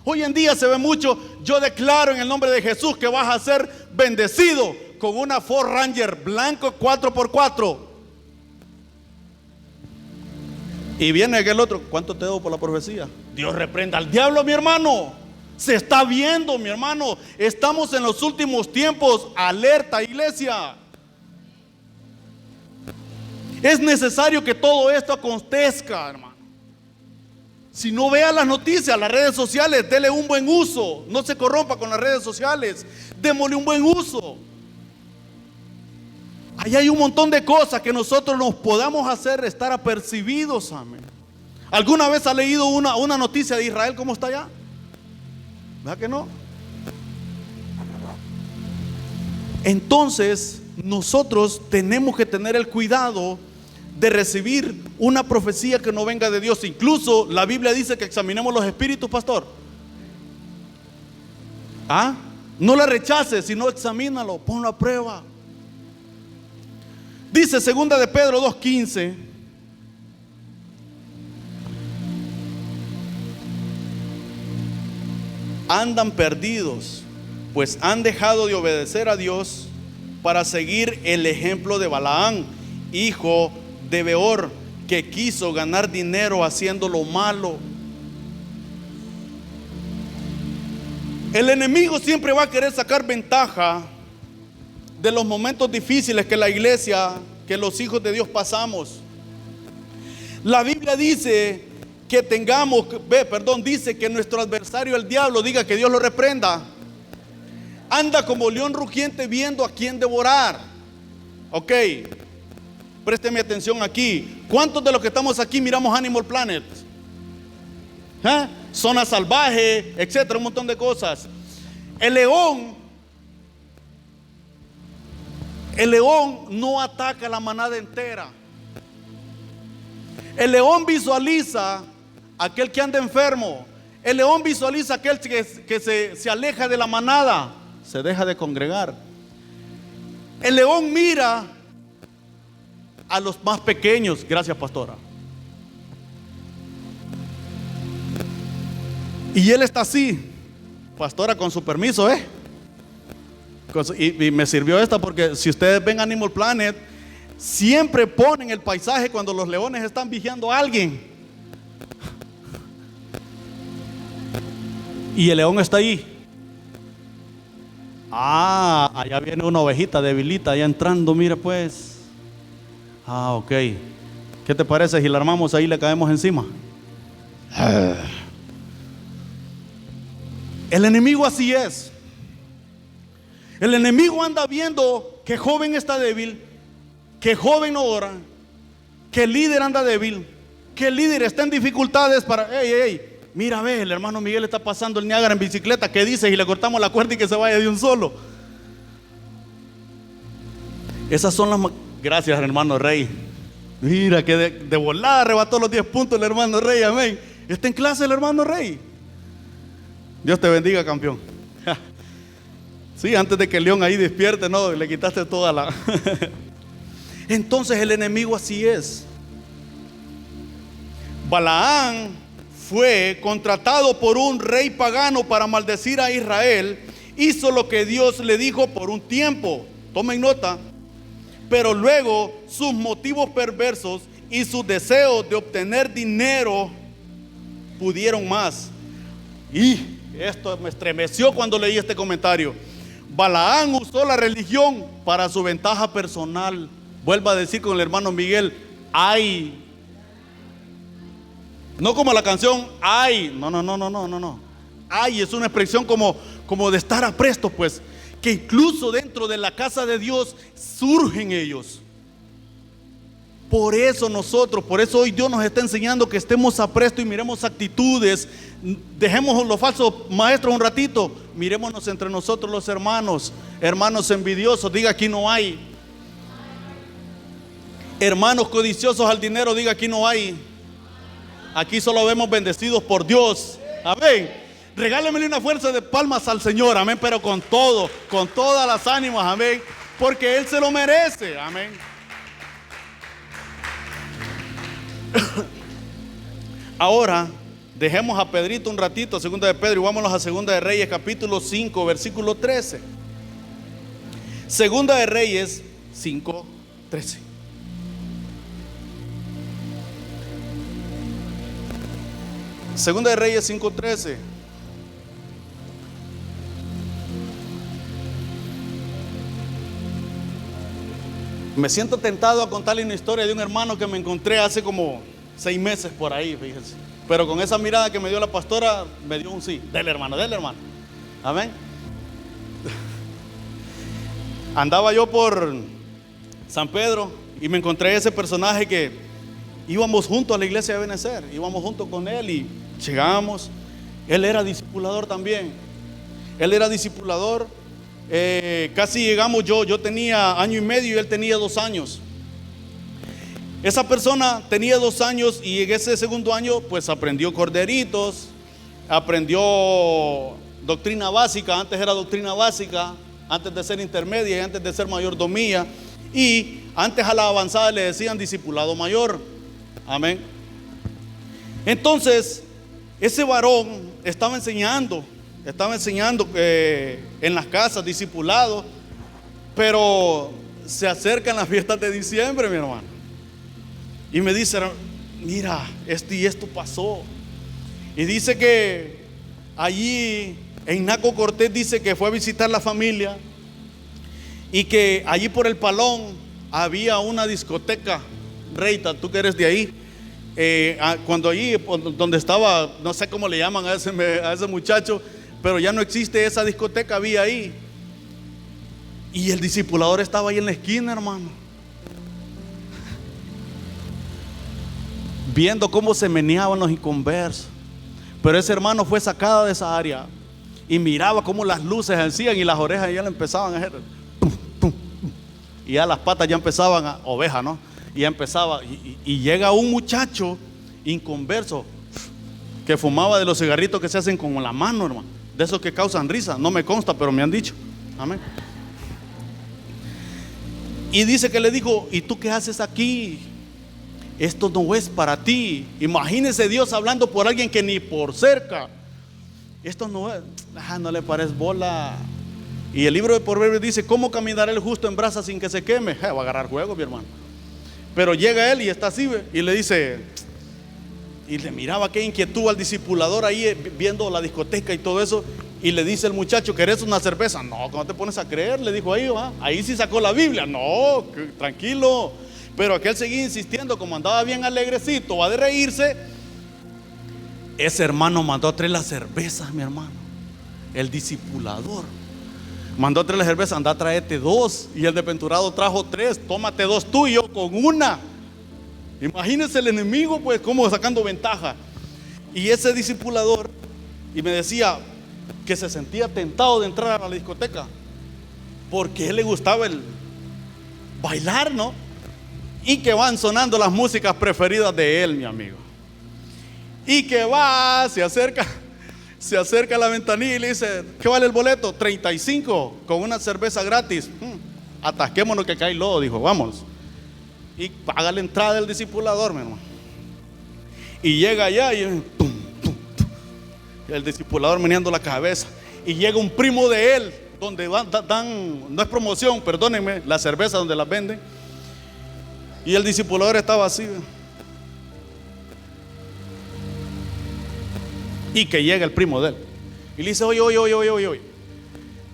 A: Hoy en día se ve mucho. Yo declaro en el nombre de Jesús que vas a ser bendecido con una Ford Ranger blanco 4x4. Y viene aquel otro: ¿cuánto te debo por la profecía? Dios reprenda al diablo, mi hermano. Se está viendo, mi hermano. Estamos en los últimos tiempos. Alerta, iglesia. Es necesario que todo esto acontezca, hermano. Si no, vea las noticias, las redes sociales, dele un buen uso. No se corrompa con las redes sociales. Démosle un buen uso. Ahí hay un montón de cosas que nosotros nos podamos hacer estar apercibidos, amén. ¿Alguna vez ha leído una noticia de Israel cómo está allá? ¿Verdad que no? Entonces, nosotros tenemos que tener el cuidado de recibir una profecía que no venga de Dios. Incluso la Biblia dice que examinemos los espíritus, pastor. No la rechaces, sino examínalo, ponlo a prueba. Dice 2 de Pedro 2:15: andan perdidos, pues han dejado de obedecer a Dios para seguir el ejemplo de Balaán, hijo de Beor, que quiso ganar dinero haciendo lo malo. El enemigo siempre va a querer sacar ventaja de los momentos difíciles que la iglesia, que los hijos de Dios pasamos. La Biblia dice que dice que nuestro adversario, el diablo, diga que Dios lo reprenda, anda como león rugiente viendo a quién devorar. Ok, présteme atención aquí. ¿Cuántos de los que estamos aquí miramos Animal Planet? Zona salvaje, etcétera, un montón de cosas. El león no ataca a la manada entera. El león visualiza a aquel que anda enfermo. El león visualiza a aquel que se aleja de la manada, se deja de congregar. El león mira a los más pequeños. Gracias, pastora. Y él está así, pastora, con su permiso, y me sirvió esta, porque si ustedes ven Animal Planet, siempre ponen el paisaje cuando los leones están vigiando a alguien. Y el león está ahí. Allá viene una ovejita debilita, allá entrando, mire pues. Ok. ¿Qué te parece si la armamos ahí y le caemos encima? El enemigo así es. El enemigo anda viendo que joven está débil, que joven no ora, que el líder anda débil, que el líder está en dificultades para... Mira, ve, el hermano Miguel está pasando el Niágara en bicicleta. ¿Qué dices? Y le cortamos la cuerda y que se vaya de un solo. Esas son las... Gracias, hermano Rey. Mira que de volada arrebató los 10 puntos el hermano Rey, amén. Está en clase el hermano Rey. Dios te bendiga, campeón. Sí, antes de que el león ahí despierte, no, le quitaste toda la... Entonces el enemigo así es. Balaán fue contratado por un rey pagano para maldecir a Israel. Hizo lo que Dios le dijo por un tiempo. Tomen nota. Pero luego sus motivos perversos y sus deseos de obtener dinero pudieron más. Y esto me estremeció cuando leí este comentario. Balaán usó la religión para su ventaja personal. Vuelva a decir con el hermano Miguel, ay. No como la canción, ay. No. Ay es una expresión como de estar apresto, pues. Que incluso dentro de la casa de Dios surgen ellos. Por eso hoy Dios nos está enseñando que estemos apresto y miremos actitudes. Dejemos los falsos maestros un ratito. Mirémonos entre nosotros los hermanos envidiosos, diga aquí no hay. Hermanos codiciosos al dinero, diga aquí no hay. Aquí solo vemos bendecidos por Dios. Amén. Regálemele una fuerza de palmas al Señor, amén, pero con todas las ánimas, amén, porque Él se lo merece, amén. Ahora, dejemos a Pedrito un ratito, segunda de Pedro, y vámonos a segunda de Reyes, capítulo 5, versículo 13. Segunda de Reyes 5, 13. Segunda de Reyes 5, 13. Me siento tentado a contarle una historia de un hermano que me encontré hace como 6 meses por ahí, fíjense. Pero con esa mirada que me dio la pastora, me dio un sí. Dele hermano. Amén. Andaba yo por San Pedro y me encontré ese personaje que íbamos juntos a la iglesia de Benecer. Íbamos juntos con él y llegamos. Él era discipulador también. Casi llegamos, yo tenía año y medio y él tenía 2 años. Esa persona tenía 2 años y en ese segundo año pues aprendió corderitos, aprendió doctrina básica. Antes era doctrina básica, antes de ser intermedia y antes de ser mayordomía. Y antes a la avanzada le decían discipulado mayor. Amén. Entonces ese varón estaba enseñando en las casas, discipulado, pero se acercan las fiestas de diciembre, mi hermano, y me dice, mira, esto y esto pasó, y dice que allí en Naco Cortés, dice que fue a visitar la familia, y que allí por el Palón había una discoteca. Reita, tú que eres de ahí, cuando allí donde estaba, no sé cómo le llaman a ese muchacho, pero ya no existe esa discoteca, había ahí. Y el discipulador estaba ahí en la esquina, hermano, viendo cómo se meneaban los inconversos. Pero ese hermano fue sacado de esa área y miraba cómo las luces hacían y las orejas ya le empezaban a hacer tum, tum, tum. Y ya las patas ya empezaban a oveja, ¿no? Y ya empezaba y llega un muchacho inconverso que fumaba de los cigarritos que se hacen con la mano, hermano, de esos que causan risa. No me consta, pero me han dicho. Amén. Y dice que le dijo, ¿y tú qué haces aquí? Esto no es para ti. Imagínese Dios hablando por alguien que ni por cerca. Esto no es, no le parece bola. Y el libro de Proverbios dice, ¿cómo caminará el justo en brasa sin que se queme? Va a agarrar juego, mi hermano. Pero llega él y está así, y le dice, y le miraba qué inquietud al discipulador ahí viendo la discoteca y todo eso. Y le dice el muchacho, ¿querés una cerveza? No, ¿cómo te pones a creer? Le dijo ahí, ¿va? Ahí sí sacó la Biblia. No, tranquilo. Pero aquel seguía insistiendo, como andaba bien alegrecito, va de reírse. Ese hermano mandó a traer las cervezas, mi hermano. El discipulador mandó a traer las cervezas, anda a traerte 2. Y el desventurado trajo 3. Tómate 2 tú y yo con una. Imagínense el enemigo, pues, como sacando ventaja. Y ese discipulador, y me decía que se sentía tentado de entrar a la discoteca, porque a él le gustaba el bailar, ¿no? Y que van sonando las músicas preferidas de él, mi amigo. Y que va, se acerca. Se acerca a la ventanilla y le dice: ¿qué vale el boleto? 35, con una cerveza gratis. Atasquémonos que cae lodo, dijo, vamos. Y paga la entrada del discipulador, mi hermano. Y llega allá y el discipulador meneando la cabeza. Y llega un primo de él, donde dan, no es promoción, perdónenme, la cerveza donde la venden. Y el discipulador estaba así. Y que llega el primo de él y le dice: oye,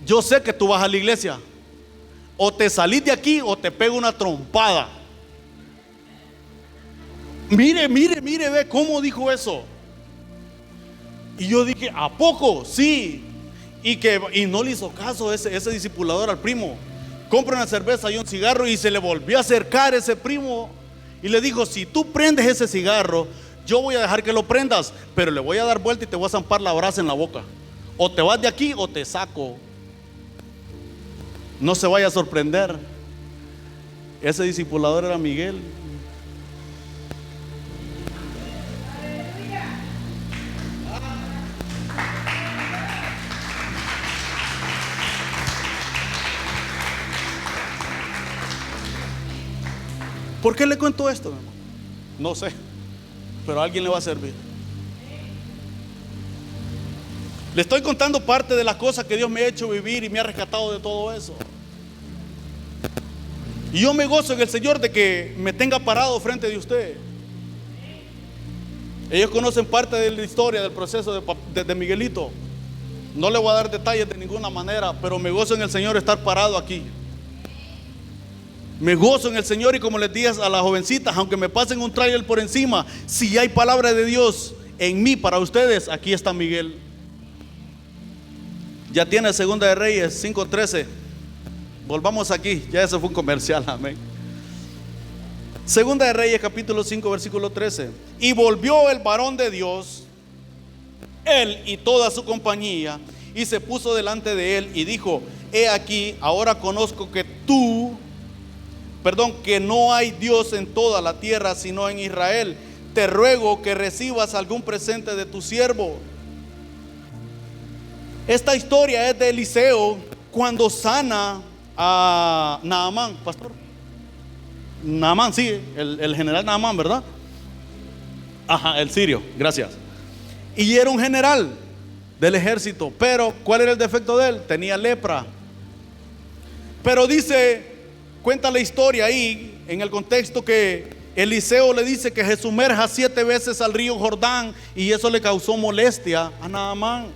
A: yo sé que tú vas a la iglesia, o te salís de aquí o te pego una trompada. Mire, ve cómo dijo eso. Y yo dije: ¿a poco? Sí. Y no le hizo caso ese discipulador al primo. Compra una cerveza y un cigarro, y se le volvió a acercar ese primo y le dijo: si tú prendes ese cigarro, yo voy a dejar que lo prendas, pero le voy a dar vuelta y te voy a zampar la brasa en la boca. O te vas de aquí o te saco. No se vaya a sorprender. Ese discipulador era Miguel. ¿Por qué le cuento esto, hermano? No sé, pero a alguien le va a servir. Le estoy contando parte de las cosas que Dios me ha hecho vivir y me ha rescatado de todo eso. Y yo me gozo en el Señor de que me tenga parado frente de usted. Ellos conocen parte de la historia, del proceso de Miguelito. No le voy a dar detalles de ninguna manera, pero me gozo en el Señor estar parado aquí. Me gozo en el Señor, y como les dije a las jovencitas, aunque me pasen un tráiler por encima, si hay palabra de Dios en mí para ustedes, aquí está Miguel. Ya tiene Segunda de Reyes 5:13. Volvamos aquí, ya eso fue un comercial, amén. Segunda de Reyes capítulo 5 versículo 13. Y volvió el varón de Dios, él y toda su compañía, y se puso delante de él y dijo: he aquí, ahora conozco que que no hay Dios en toda la tierra sino en Israel. Te ruego que recibas algún presente de tu siervo. Esta historia es de Eliseo cuando sana a Naamán, pastor. Naamán, sí, el general Naamán, ¿verdad? Ajá, el sirio, gracias. Y era un general del ejército, pero ¿cuál era el defecto de él? Tenía lepra. Pero cuenta la historia ahí en el contexto que Eliseo le dice que se sumerja 7 veces al río Jordán, y eso le causó molestia a Naamán,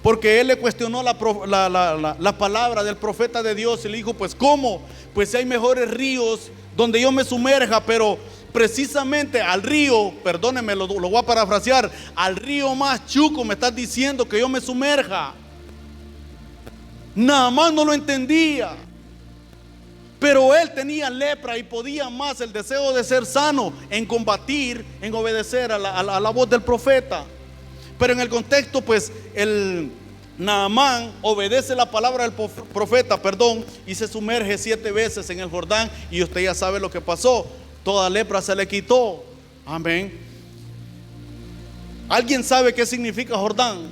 A: porque él le cuestionó la palabra del profeta de Dios y le dijo: pues ¿cómo? Pues si hay mejores ríos donde yo me sumerja, pero precisamente al río, perdónenme, lo voy a parafrasear, al río más chuco me estás diciendo que yo me sumerja. Naamán no lo entendía. Pero él tenía lepra y podía más el deseo de ser sano en combatir, en obedecer a la voz del profeta. Pero en el contexto, pues, el Naamán obedece la palabra del profeta, y se sumerge 7 veces en el Jordán, y usted ya sabe lo que pasó. Toda lepra se le quitó. Amén. ¿Alguien sabe qué significa Jordán?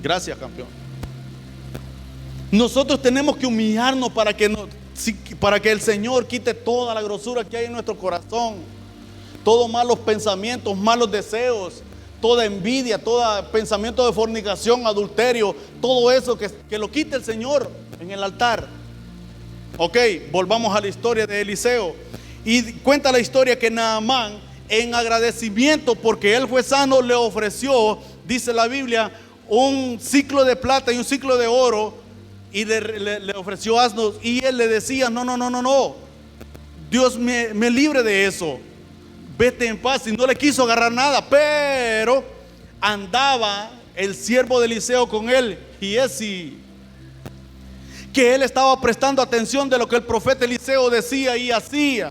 A: Gracias, campeón. Nosotros tenemos que humillarnos para que el Señor quite toda la grosura que hay en nuestro corazón, todos malos pensamientos, malos deseos, toda envidia, todo pensamiento de fornicación, adulterio, todo eso que lo quite el Señor en el altar. Ok, volvamos a la historia de Eliseo. Y cuenta la historia que Naamán, en agradecimiento porque él fue sano, le ofreció, dice la Biblia, un ciclo de plata y un ciclo de oro, y le ofreció asnos, y él le decía: no, Dios me libre de eso, vete en paz. Y no le quiso agarrar nada, pero andaba el siervo de Eliseo con él, Giesi, que él estaba prestando atención de lo que el profeta Eliseo decía y hacía.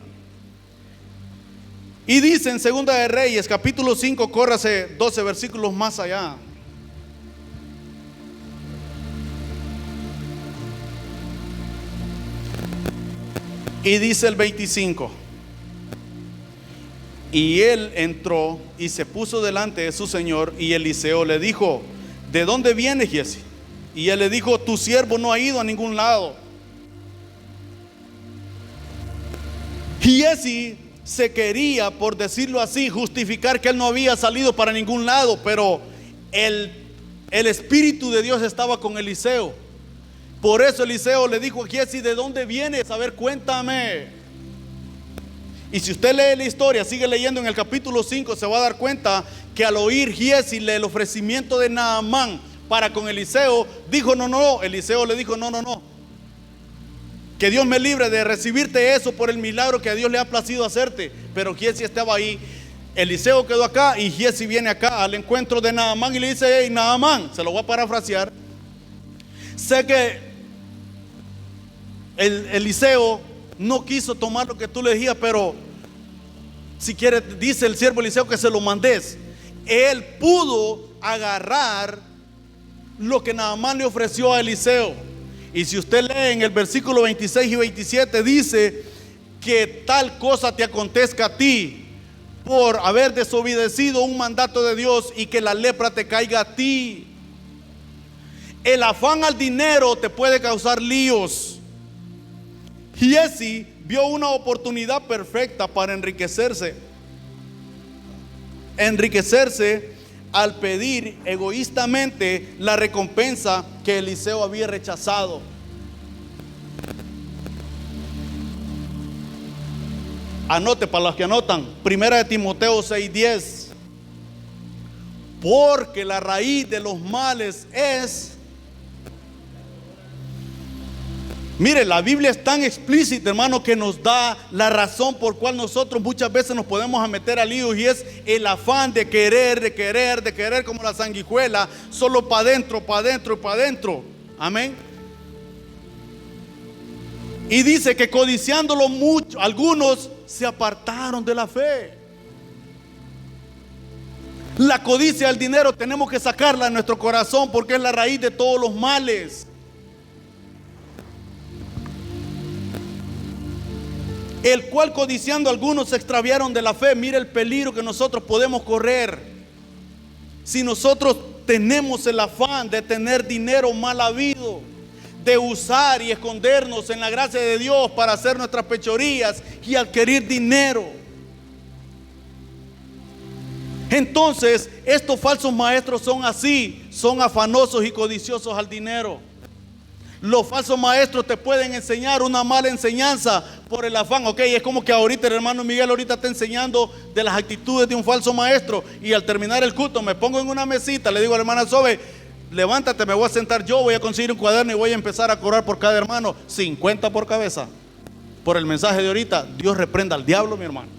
A: Y dice en Segunda de Reyes capítulo 5, córrase 12 versículos más allá. Y dice el 25: Y él entró y se puso delante de su señor, y Eliseo le dijo: ¿de dónde vienes, Giesi? Y él le dijo: tu siervo no ha ido a ningún lado. Giesi se quería, por decirlo así, justificar que él no había salido para ningún lado, pero el Espíritu de Dios estaba con Eliseo. Por eso Eliseo le dijo a Giesi: ¿de dónde vienes? A ver, cuéntame. Y si usted lee la historia, sigue leyendo en el capítulo 5, se va a dar cuenta que al oír Giesi el ofrecimiento de Naamán para con Eliseo, dijo: no, Eliseo le dijo: no, que Dios me libre de recibirte eso por el milagro que a Dios le ha placido hacerte. Pero Giesi estaba ahí, Eliseo quedó acá, y Giesi viene acá al encuentro de Naamán y le dice: hey, Naamán, se lo voy a parafrasear, sé que Eliseo no quiso tomar lo que tú le decías, pero si quieres, dice el siervo Eliseo, que se lo mandes. Él pudo agarrar lo que Naamán le ofreció a Eliseo. Y si usted lee en el versículo 26 y 27, dice que tal cosa te acontezca a ti por haber desobedecido un mandato de Dios, y que la lepra te caiga a ti. El afán al dinero te puede causar líos. Giesi vio una oportunidad perfecta para enriquecerse al pedir egoístamente la recompensa que Eliseo había rechazado. Anote para los que anotan, 1 Timoteo 6:10. Porque la raíz de los males es... Mire, la Biblia es tan explícita, hermano, que nos da la razón por cual nosotros muchas veces nos podemos meter a líos, y es el afán de querer como la sanguijuela, solo para adentro y para adentro. Amén. Y dice que codiciándolo mucho, algunos se apartaron de la fe. La codicia del dinero tenemos que sacarla de nuestro corazón, porque es la raíz de todos los males. El cual codiciando algunos se extraviaron de la fe. Mire el peligro que nosotros podemos correr si nosotros tenemos el afán de tener dinero mal habido, de usar y escondernos en la gracia de Dios para hacer nuestras fechorías y adquirir dinero. Entonces, estos falsos maestros son así, son afanosos y codiciosos al dinero. Los falsos maestros te pueden enseñar una mala enseñanza por el afán. Ok, es como que ahorita el hermano Miguel ahorita está enseñando de las actitudes de un falso maestro, y al terminar el culto me pongo en una mesita, le digo a la hermana Sobe: levántate, me voy a sentar yo, voy a conseguir un cuaderno y voy a empezar a cobrar por cada hermano 50 por cabeza, por el mensaje de ahorita. Dios reprenda al diablo, mi hermano.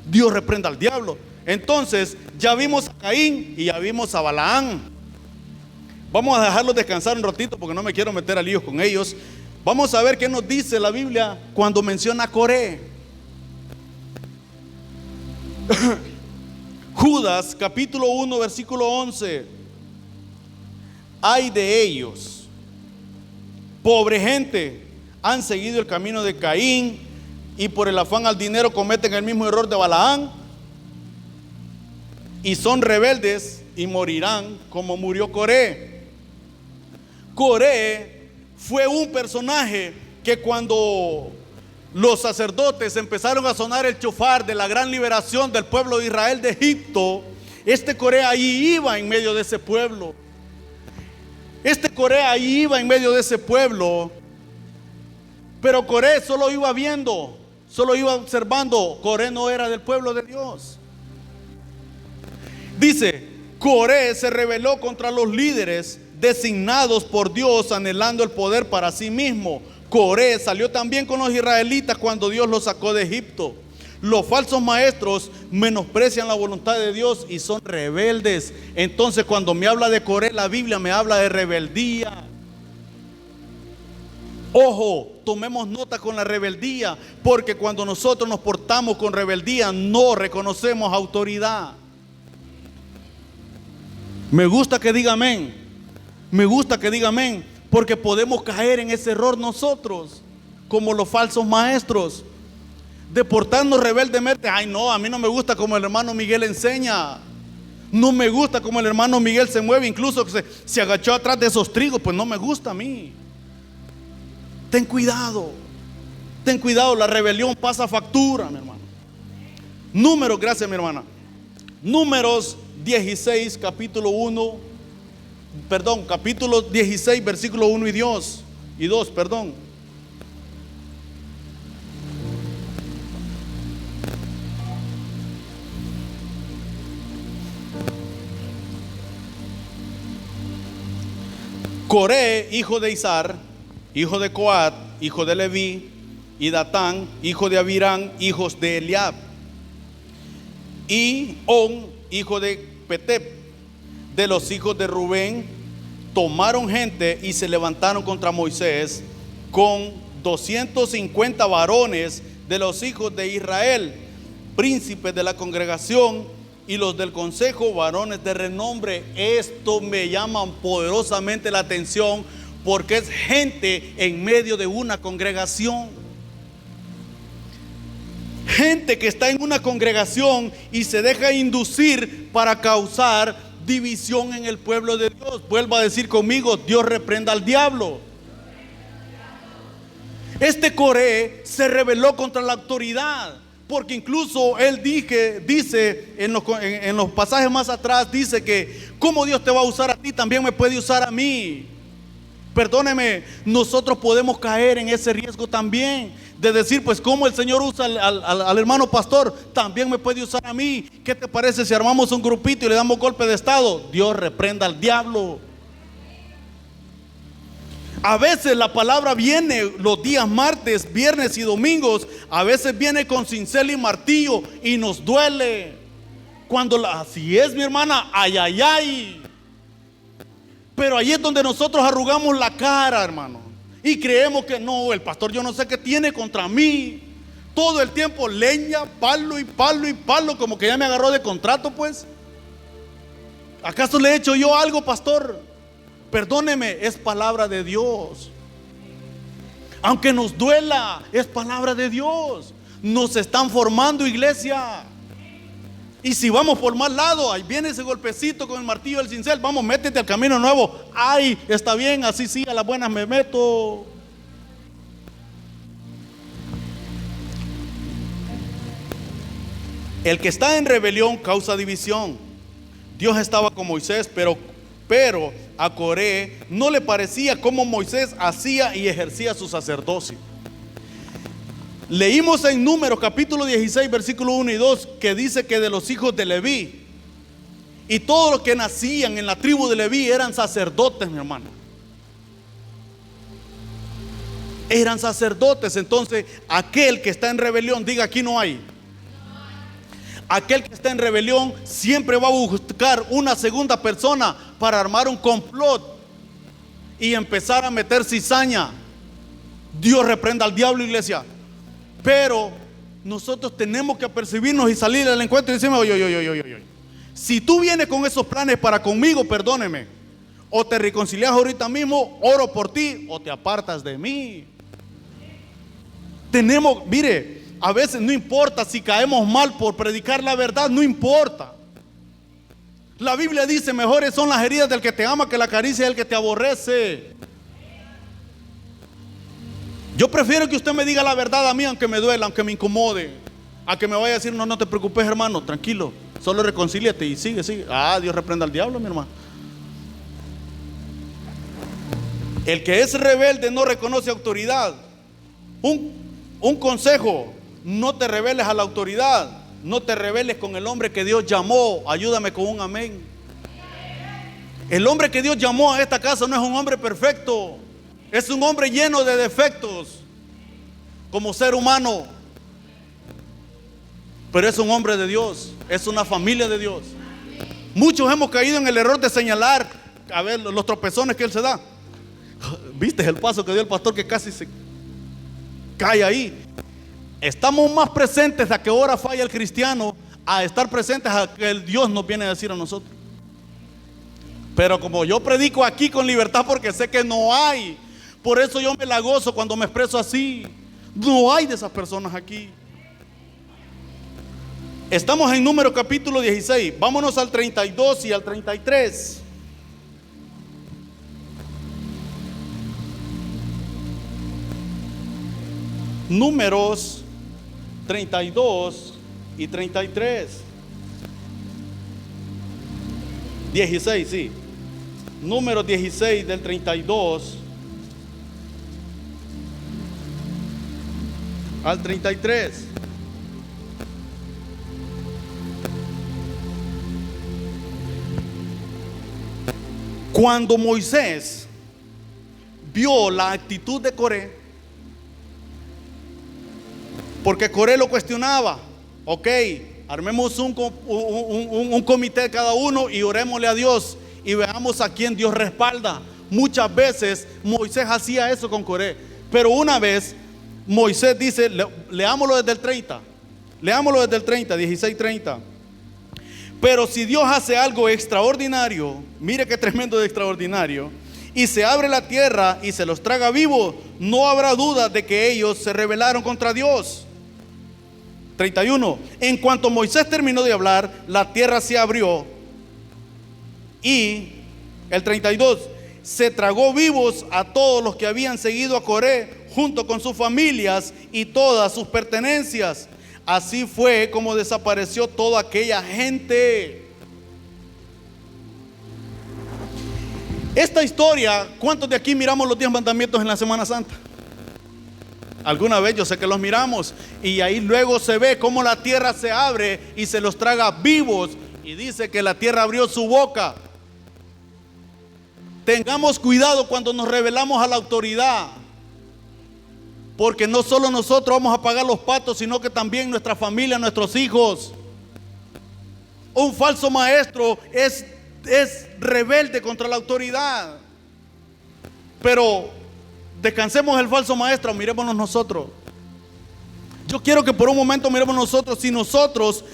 A: Dios reprenda al diablo. Entonces ya vimos a Caín y ya vimos a Balaán. Vamos a dejarlos descansar un ratito porque no me quiero meter a líos con ellos. Vamos a ver qué nos dice la Biblia cuando menciona a Coré. Judas capítulo 1 versículo 11. Ay de ellos, pobre gente, han seguido el camino de Caín, y por el afán al dinero cometen el mismo error de Balaán, y son rebeldes y morirán como murió Coré. Coré fue un personaje que cuando los sacerdotes empezaron a sonar el chofar de la gran liberación del pueblo de Israel de Egipto, este Coré ahí iba en medio de ese pueblo. Pero Coré solo iba viendo, solo iba observando. Coré no era del pueblo de Dios. Dice: Coré se rebeló contra los líderes designados por Dios, anhelando el poder para sí mismo. Coré salió también con los israelitas cuando Dios los sacó de Egipto. Los falsos maestros menosprecian la voluntad de Dios y son rebeldes. Entonces, cuando me habla de Coré, la Biblia me habla de rebeldía. Ojo, tomemos nota con la rebeldía, porque cuando nosotros nos portamos con rebeldía, no reconocemos autoridad. Me gusta que diga amén. Porque podemos caer en ese error nosotros, como los falsos maestros. de portarnos rebeldemente. Ay, no, a mí no me gusta como el hermano Miguel enseña. No me gusta como el hermano Miguel se mueve, incluso que se agachó atrás de esos trigos. Pues no me gusta a mí. Ten cuidado, la rebelión pasa factura, mi hermano. Números, gracias mi hermana. Números 16, capítulo 16, versículo 1 y 2, perdón. Coré, hijo de Izar, hijo de Coat, hijo de Leví, y Datán, hijo de Abirán, hijos de Eliab, y On, hijo de Petep, de los hijos de Rubén, tomaron gente y se levantaron contra Moisés con 250 varones de los hijos de Israel, príncipes de la congregación, y los del consejo, varones de renombre. Esto me llama poderosamente la atención, porque es gente en medio de una congregación. Gente que está en una congregación y se deja inducir para causar división en el pueblo de Dios. Vuelva a decir conmigo: Dios reprenda al diablo. Este Coré se rebeló contra la autoridad, porque incluso él dice en los pasajes más atrás, dice que como Dios te va a usar a ti, también me puede usar a mí. Perdóneme, nosotros podemos caer en ese riesgo también, de decir, pues como el Señor usa al hermano pastor, también me puede usar a mí. ¿Qué te parece si armamos un grupito y le damos golpe de estado? Dios reprenda al diablo. A veces la palabra viene los días martes, viernes y domingos. A veces viene con cincel y martillo y nos duele. Así es, mi hermana, ay, ay, ay. Pero ahí es donde nosotros arrugamos la cara, hermano, y creemos que no, el pastor yo no sé qué tiene contra mí. Todo el tiempo leña, palo y palo y palo, como que ya me agarró de contrato, pues. ¿Acaso le he hecho yo algo, pastor? Perdóneme, es palabra de Dios. Aunque nos duela, es palabra de Dios. Nos están formando, iglesia. Y si vamos por mal lado, ahí viene ese golpecito con el martillo del cincel. Vamos, métete al camino nuevo. Ay, está bien, así sí, a las buenas me meto. El que está en rebelión causa división. Dios estaba con Moisés, pero a Coré no le parecía cómo Moisés hacía y ejercía su sacerdocio. Leímos en Números capítulo 16 versículo 1 y 2 que dice que de los hijos de Leví, y todos los que nacían en la tribu de Leví eran sacerdotes, mi hermano. Eran sacerdotes. Entonces aquel que está en rebelión, diga: aquí no hay. Aquel que está en rebelión siempre va a buscar una segunda persona para armar un complot y empezar a meter cizaña. Dios reprenda al diablo, iglesia. Pero nosotros tenemos que apercibirnos y salir al encuentro y decirme: oye, si tú vienes con esos planes para conmigo, perdóneme, o te reconcilias ahorita mismo, oro por ti, o te apartas de mí. Mire, a veces no importa si caemos mal por predicar la verdad, no importa. La Biblia dice: mejores son las heridas del que te ama que la caricia del que te aborrece. Yo prefiero que usted me diga la verdad a mí, aunque me duela, aunque me incomode, a que me vaya a decir: no te preocupes, hermano, tranquilo, solo reconcíliate y sigue. Dios reprenda al diablo, mi hermano. El que es rebelde no reconoce autoridad. Un consejo: no te rebeles a la autoridad, no te rebeles con el hombre que Dios llamó. Ayúdame con un amén. El hombre que Dios llamó a esta casa no es un hombre perfecto, es un hombre lleno de defectos como ser humano, pero es un hombre de Dios, es una familia de Dios. Muchos hemos caído en el error de señalar, a ver, los tropezones que él se da. ¿Viste el paso que dio el pastor que casi se cae ahí? Estamos más presentes a que hora falla el cristiano a estar presentes a que el Dios nos viene a decir a nosotros. Pero como yo predico aquí con libertad, porque sé que no hay, por eso yo me la gozo cuando me expreso así. No hay de esas personas aquí. Estamos en Números capítulo 16. Vámonos al 32 y al 33. Números 32 y 33. 16, sí. Números 16 del 32 al 33. Cuando Moisés vio la actitud de Coré, porque Coré lo cuestionaba, ok, armemos un comité cada uno y orémosle a Dios y veamos a quién Dios respalda. Muchas veces Moisés hacía eso con Coré, pero una vez Moisés dice, leámoslo desde el 30, leámoslo desde el 30, 16:30. Pero si Dios hace algo extraordinario, mire qué tremendo de extraordinario, y se abre la tierra y se los traga vivos, no habrá duda de que ellos se rebelaron contra Dios. 31. En cuanto Moisés terminó de hablar, la tierra se abrió. Y el 32, se tragó vivos a todos los que habían seguido a Coré, junto con sus familias y todas sus pertenencias. Así fue como desapareció toda aquella gente. Esta historia, ¿cuántos de aquí miramos los 10 mandamientos en la Semana Santa? Alguna vez, yo sé que los miramos, y ahí luego se ve cómo la tierra se abre y se los traga vivos, y dice que la tierra abrió su boca. Tengamos cuidado cuando nos rebelamos a la autoridad, porque no solo nosotros vamos a pagar los patos, sino que también nuestra familia, nuestros hijos. Un falso maestro es rebelde contra la autoridad. Pero descansemos el falso maestro, mirémonos nosotros. Yo quiero que por un momento miremos nosotros. Si nosotros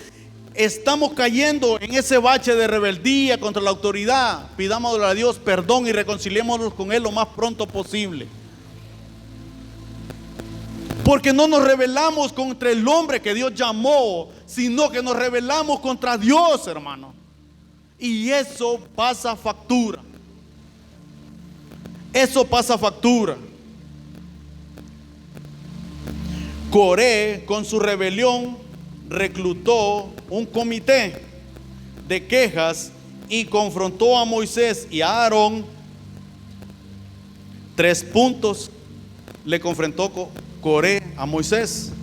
A: estamos cayendo en ese bache de rebeldía contra la autoridad, pidámosle a Dios perdón y reconciliémonos con Él lo más pronto posible. Porque no nos rebelamos contra el hombre que Dios llamó, sino que nos rebelamos contra Dios, hermano. Y eso pasa factura. Eso pasa factura. Coré, con su rebelión, reclutó un comité de quejas y confrontó a Moisés y a Aarón. 3 puntos le confrontó Coré a Moisés.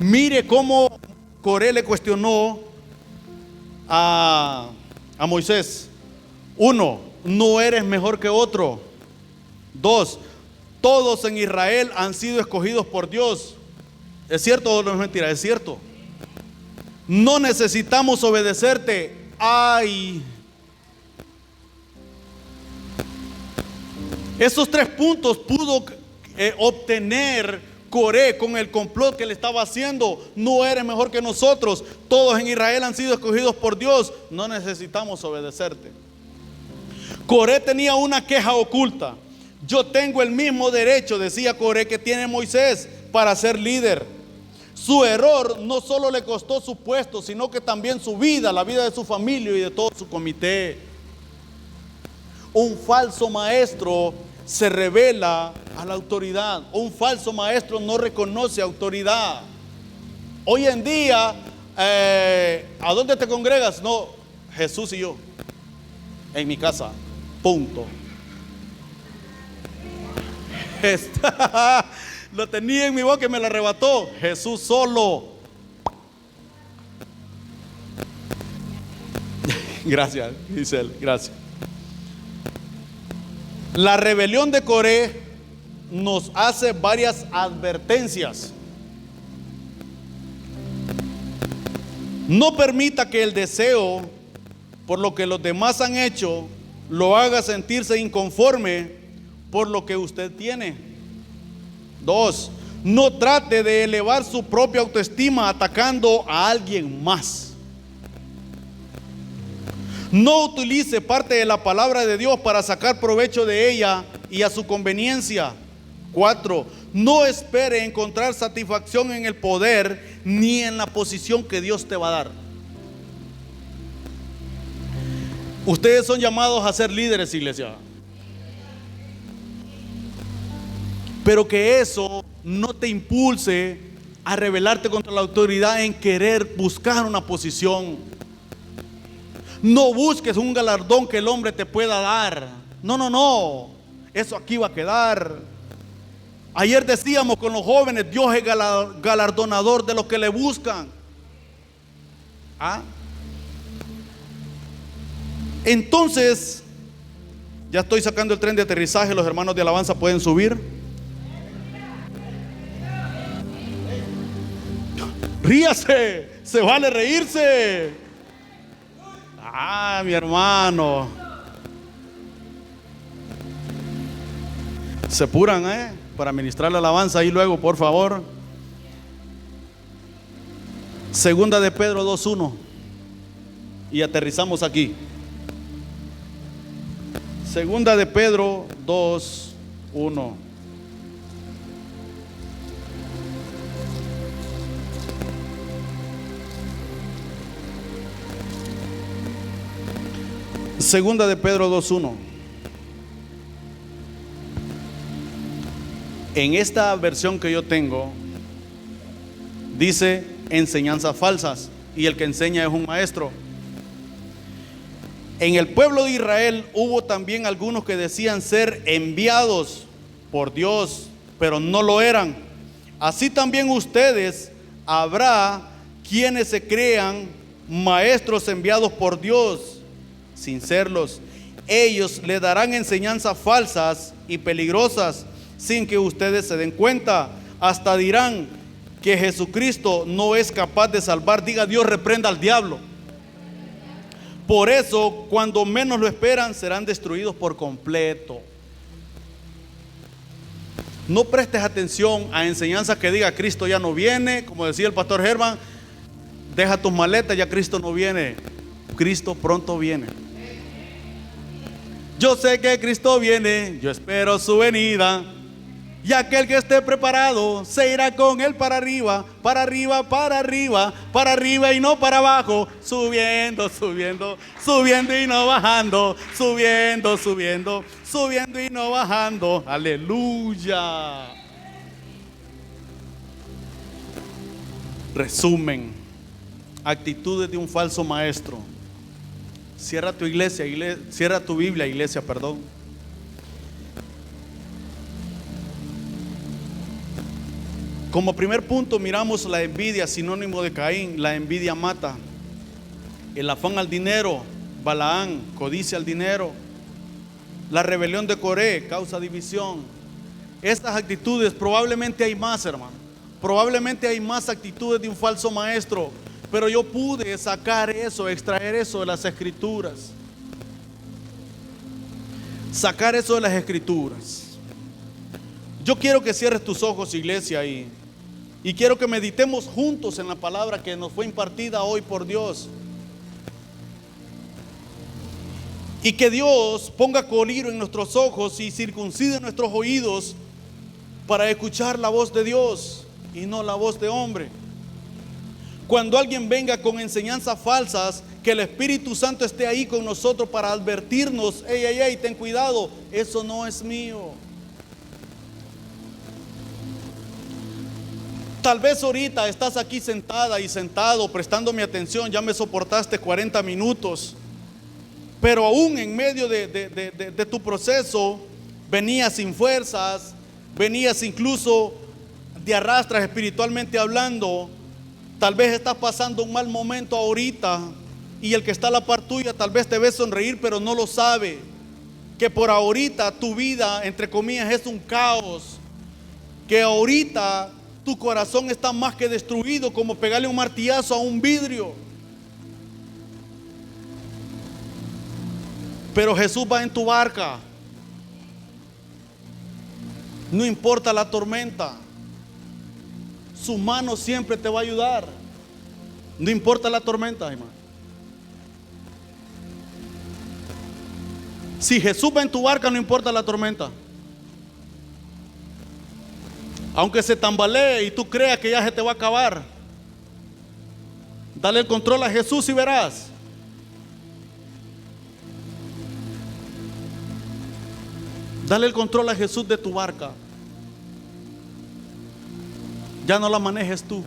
A: Mire cómo Coré le cuestionó a Moisés. 1, no eres mejor que otro. 2, todos en Israel han sido escogidos por Dios. ¿Es cierto o no es mentira? Es cierto. No necesitamos obedecerte. Ay. Esos 3 puntos pudo obtener Coré con el complot que le estaba haciendo. No eres mejor que nosotros. Todos en Israel han sido escogidos por Dios. No necesitamos obedecerte. Coré tenía una queja oculta. Yo tengo el mismo derecho, decía Coré, que tiene Moisés para ser líder. Su error no solo le costó su puesto, sino que también su vida, la vida de su familia y de todo su comité. Un falso maestro se revela a la autoridad. Un falso maestro no reconoce autoridad. Hoy en día, ¿a dónde te congregas? No, Jesús y yo, en mi casa, punto. Lo tenía en mi boca y me lo arrebató. Jesús solo. Gracias, Giselle, gracias. La rebelión de Coré nos hace varias advertencias. No permita que el deseo por lo que los demás han hecho lo haga sentirse inconforme por lo que usted tiene. 2, no trate de elevar su propia autoestima atacando a alguien más. No utilice parte de la palabra de Dios para sacar provecho de ella y a su conveniencia. 4, no espere encontrar satisfacción en el poder ni en la posición que Dios te va a dar. Ustedes son llamados a ser líderes, iglesia. Pero que eso no te impulse a rebelarte contra la autoridad en querer buscar una posición. No busques un galardón que el hombre te pueda dar. No, no, no. Eso aquí va a quedar. Ayer decíamos con los jóvenes, Dios es galardonador de los que le buscan. ¿Ah? Entonces, ya estoy sacando el tren de aterrizaje. Los hermanos de alabanza pueden subir. Ríase, se vale reírse. Mi hermano. Se apuran, para ministrar la alabanza ahí luego, por favor. Segunda de Pedro 2:1. Y aterrizamos aquí. Segunda de Pedro 2:1. Segunda de Pedro 2:1. En esta versión que yo tengo dice enseñanzas falsas, y el que enseña es un maestro. En el pueblo de Israel hubo también algunos que decían ser enviados por Dios, pero no lo eran. Así también ustedes habrá quienes se crean maestros enviados por Dios sin serlos. Ellos le darán enseñanzas falsas y peligrosas sin que ustedes se den cuenta. Hasta dirán que Jesucristo no es capaz de salvar. Diga: Dios reprenda al diablo. Por eso, cuando menos lo esperan, serán destruidos por completo. No prestes atención a enseñanzas que diga Cristo ya no viene. Como decía el pastor Germán, deja tus maletas, ya Cristo no viene. Cristo pronto viene. Yo sé que Cristo viene, yo espero su venida. Y aquel que esté preparado se irá con él para arriba, para arriba, para arriba, para arriba y no para abajo, subiendo, subiendo, subiendo y no bajando, subiendo, subiendo, subiendo y no bajando. Aleluya. Resumen: actitudes de un falso maestro. Cierra tu iglesia, cierra tu Biblia, iglesia, perdón. Como primer punto miramos la envidia, sinónimo de Caín. La envidia mata. El afán al dinero, Balaán, codicia al dinero. La rebelión de Coré causa división. Estas actitudes, probablemente hay más, hermano. Probablemente hay más actitudes de un falso maestro. Pero yo pude sacar eso, extraer eso de las Escrituras. Sacar eso de las Escrituras. Yo quiero que cierres tus ojos, iglesia, y quiero que meditemos juntos en la palabra que nos fue impartida hoy por Dios. Y que Dios ponga coliro en nuestros ojos y circuncide nuestros oídos para escuchar la voz de Dios y no la voz de hombre. Cuando alguien venga con enseñanzas falsas, que el Espíritu Santo esté ahí con nosotros para advertirnos: ey, ey, ey, ten cuidado, eso no es mío. Tal vez ahorita estás aquí sentada y sentado prestándome atención, ya me soportaste 40 minutos, pero aún en medio de tu proceso venías sin fuerzas, venías incluso de arrastras espiritualmente hablando. Tal vez estás pasando un mal momento ahorita y el que está a la par tuya tal vez te ve sonreír, pero no lo sabe, que por ahorita tu vida, entre comillas, es un caos, que ahorita tu corazón está más que destruido, como pegarle un martillazo a un vidrio. Pero Jesús va en tu barca. No importa la tormenta, su mano siempre te va a ayudar. No importa la tormenta, hermano. Si Jesús va en tu barca, no importa la tormenta. Aunque se tambalee y tú creas que ya se te va a acabar, dale el control a Jesús y verás. Dale el control a Jesús de tu barca. Ya no la manejes tú.